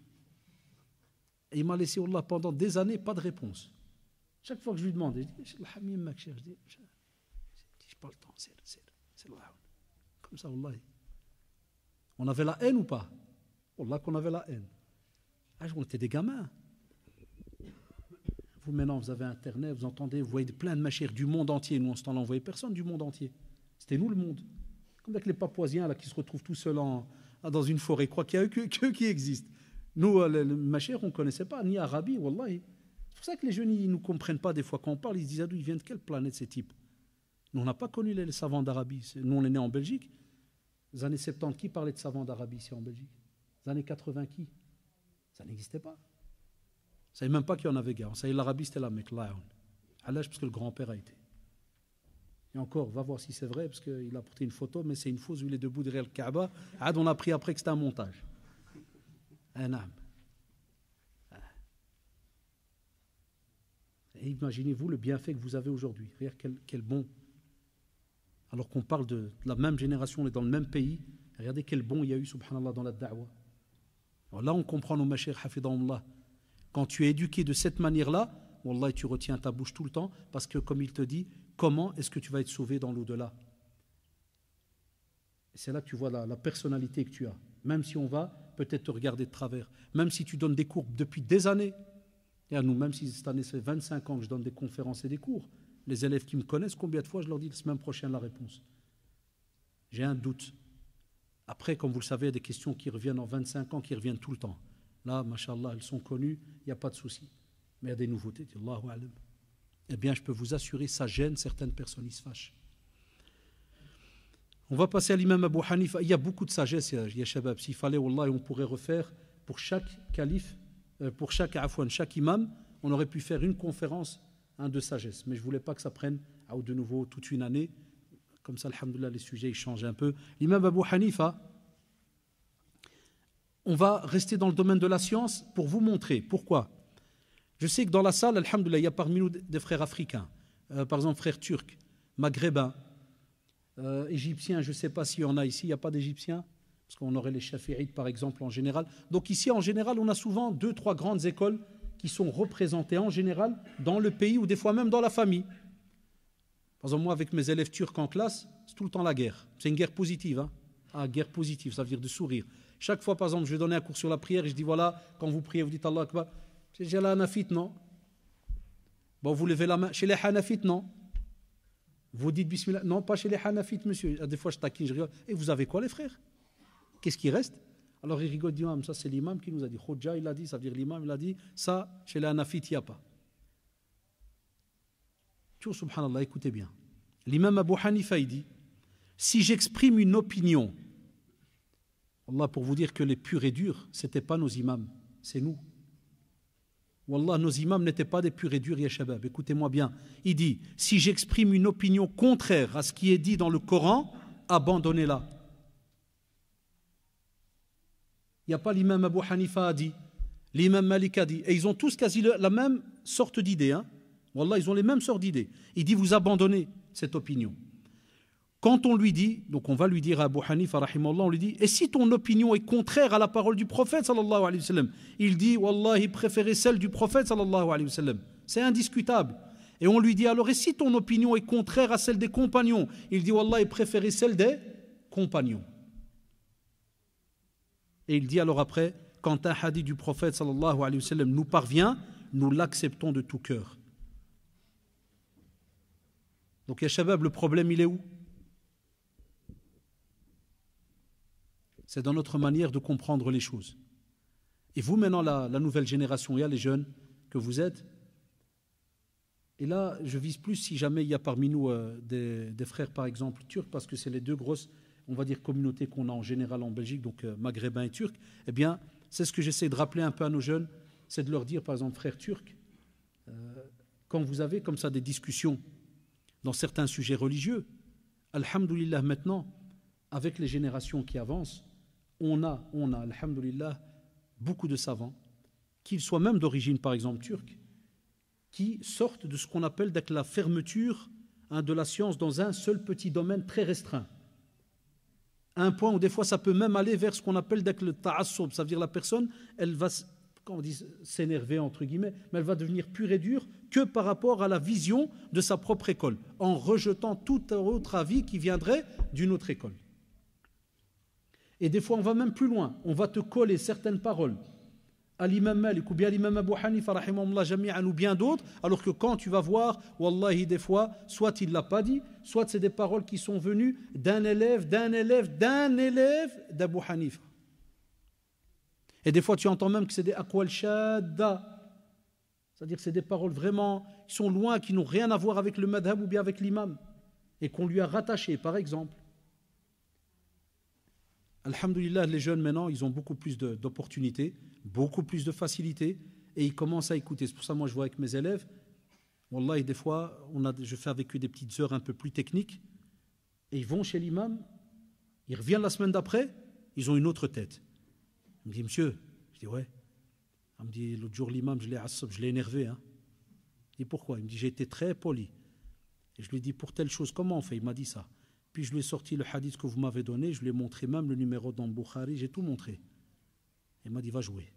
[SPEAKER 1] Et il m'a laissé, Wallah, pendant des années, pas de réponse. Chaque fois que je lui demande, je dis, je dis, pas le temps, c'est le comme ça, Wallah. On avait la haine ou pas? Wallah qu'on avait la haine. On était des gamins. Vous, maintenant, vous avez Internet, vous entendez, vous voyez plein de machères du monde entier. Nous, en ce temps-là, on ne voyait personne du monde entier. C'était nous, le monde. Comme avec les Papouasiens, là, qui se retrouvent tout seuls dans une forêt. Ils croient qu'il n'y a que qui existent. Nous, les machères, on ne connaissait pas, ni Arabie, Wallah. C'est pour ça que les jeunes, ils ne nous comprennent pas des fois. Quand on parle, ils se disent, ah, d'où ils viennent, de quelle planète ces types? Nous, on n'a pas connu les savants d'Arabie. Nous, on est nés en Belgique. Les années 70, qui parlait de savants d'Arabie ici en Belgique? Les années 80, qui? Ça n'existait pas. On ne savait même pas qu'il y en avait, gars. On savait que l'Arabie, c'était la Mecque, là. À l'âge, parce que le grand-père a été. Et encore, va voir si c'est vrai, parce qu'il a apporté une photo, mais c'est une fausse où il est debout derrière le Kaaba. On a appris après que c'était un montage. Un âme. Et imaginez-vous le bienfait que vous avez aujourd'hui. Regardez quel bon. Alors qu'on parle de la même génération, on est dans le même pays. Regardez quel bon il y a eu, subhanallah, dans la da'wa. Alors là, on comprend nos machères, hafidahumullah. Quand tu es éduqué de cette manière-là, wallah, tu retiens ta bouche tout le temps, parce que, comme il te dit, comment est-ce que tu vas être sauvé dans l'au-delà. Et c'est là que tu vois la personnalité que tu as. Même si on va peut-être te regarder de travers, même si tu donnes des cours depuis des années. Et à nous, même si cette année, ça fait 25 ans que je donne des conférences et des cours, les élèves qui me connaissent, combien de fois je leur dis la semaine prochaine la réponse? J'ai un doute. Après, comme vous le savez, il y a des questions qui reviennent en 25 ans, qui reviennent tout le temps. Là, machallah, elles sont connues, il n'y a pas de souci. Mais il y a des nouveautés. Allahu alam. Eh bien, je peux vous assurer, ça gêne certaines personnes, ils se fâchent. On va passer à l'imam Abu Hanifa. Il y a beaucoup de sagesse, ya shabab. S'il fallait, wallah, on pourrait refaire pour chaque calife, pour chaque imam, on aurait pu faire une conférence de sagesse. Mais je ne voulais pas que ça prenne de nouveau toute une année. Comme ça, alhamdoulilah, les sujets ils changent un peu. L'imam Abu Hanifa, on va rester dans le domaine de la science pour vous montrer. Pourquoi? Je sais que dans la salle, alhamdoulilah, il y a parmi nous des frères africains, par exemple frères turcs, maghrébins, égyptiens, je ne sais pas s'il y en a ici, il n'y a pas d'égyptiens, parce qu'on aurait les chafi'ites par exemple en général. Donc ici en général, on a souvent 2-3 grandes écoles qui sont représentées en général dans le pays ou des fois même dans la famille. Par exemple, moi avec mes élèves turcs en classe, c'est tout le temps la guerre. C'est une guerre positive. Hein? Ah, guerre positive, ça veut dire de sourire. Chaque fois, par exemple, je vais donner un cours sur la prière et je dis voilà, quand vous priez, vous dites Allah Akbar. Chez les Hanafites, non. Bon, vous levez la main. Chez les Hanafites, non. Vous dites Bismillah. Non, pas chez les Hanafites, monsieur. Des fois, je taquine, je rigole. Et vous avez quoi, les frères? Qu'est-ce qui reste? Alors, il rigole, dit ça, c'est l'imam qui nous a dit. Khodja, il a dit, ça veut dire l'imam, il a dit ça, chez les Hanafites, il n'y a pas. Tu subhanallah, écoutez bien. L'imam Abu Hanifa, il dit si j'exprime une opinion, Allah, pour vous dire que les purs et durs, ce n'étaient pas nos imams, c'est nous. Wallah, nos imams n'étaient pas des purs et durs, ya shabab. Écoutez-moi bien. Il dit, si j'exprime une opinion contraire à ce qui est dit dans le Coran, abandonnez-la. Il n'y a pas l'imam Abu Hanifa a dit, l'imam Malik a dit, et ils ont tous quasi la même sorte d'idée. Hein. Wallah, ils ont les mêmes sortes d'idées. Il dit, vous abandonnez cette opinion. Quand on lui dit, donc on va lui dire à Abu Hanifa, rahimallah, on lui dit, et si ton opinion est contraire à la parole du prophète, sallallahu alayhi wa sallam, il dit, wallah, il préférait celle du prophète, sallallahu alayhi wa sallam. C'est indiscutable. Et on lui dit, alors, et si ton opinion est contraire à celle des compagnons, il dit, wallah, il préférait celle des compagnons. Et il dit alors après, quand un hadith du prophète, sallallahu alayhi wa sallam, nous parvient, nous l'acceptons de tout cœur. Donc, ya shabab, le problème, il est où? C'est dans notre manière de comprendre les choses. Et vous, maintenant, la nouvelle génération, il y a les jeunes que vous êtes. Et là, je vise plus si jamais il y a parmi nous des frères, par exemple, turcs, parce que c'est les deux grosses, on va dire, communautés qu'on a en général en Belgique, donc maghrébins et turcs. Eh bien, c'est ce que j'essaie de rappeler un peu à nos jeunes, c'est de leur dire, par exemple, frères turcs, quand vous avez comme ça des discussions dans certains sujets religieux, alhamdoulilah, maintenant, avec les générations qui avancent, on a, alhamdoulilah, beaucoup de savants, qu'ils soient même d'origine, par exemple, turque, qui sortent de ce qu'on appelle la fermeture de la science dans un seul petit domaine très restreint. À un point où des fois ça peut même aller vers ce qu'on appelle le ta'assoub, ça veut dire la personne, elle va, quand on dit s'énerver entre guillemets, mais elle va devenir pure et dure que par rapport à la vision de sa propre école, en rejetant tout autre avis qui viendrait d'une autre école. Et des fois, on va même plus loin. On va te coller certaines paroles à l'imam Malik ou bien à l'imam Abu Hanifa, rahimahullah jami'an, ou bien d'autres, alors que quand tu vas voir, wallahi, des fois, soit il ne l'a pas dit, soit c'est des paroles qui sont venues d'un élève d'Abu Hanifa. Et des fois, tu entends même que c'est des aqwal shadda, c'est-à-dire que c'est des paroles vraiment qui sont loin, qui n'ont rien à voir avec le madhab ou bien avec l'imam, et qu'on lui a rattaché, par exemple. Alhamdulillah, les jeunes maintenant, ils ont beaucoup plus d'opportunités, beaucoup plus de facilité, et ils commencent à écouter. C'est pour ça que moi je vois avec mes élèves, wallah, des fois, je fais avec eux des petites heures un peu plus techniques, et ils vont chez l'imam, ils reviennent la semaine d'après, ils ont une autre tête. Il me dit, monsieur, je dis ouais. Il me dit, l'autre jour l'imam, je l'ai énervé. Hein. Je dis pourquoi? Il me dit, j'ai été très poli. Et je lui ai dit, pour telle chose, comment on fait? Il m'a dit ça. Puis je lui ai sorti le hadith que vous m'avez donné, je lui ai montré même le numéro dans le Bukhari, j'ai tout montré. Il m'a dit, va jouer.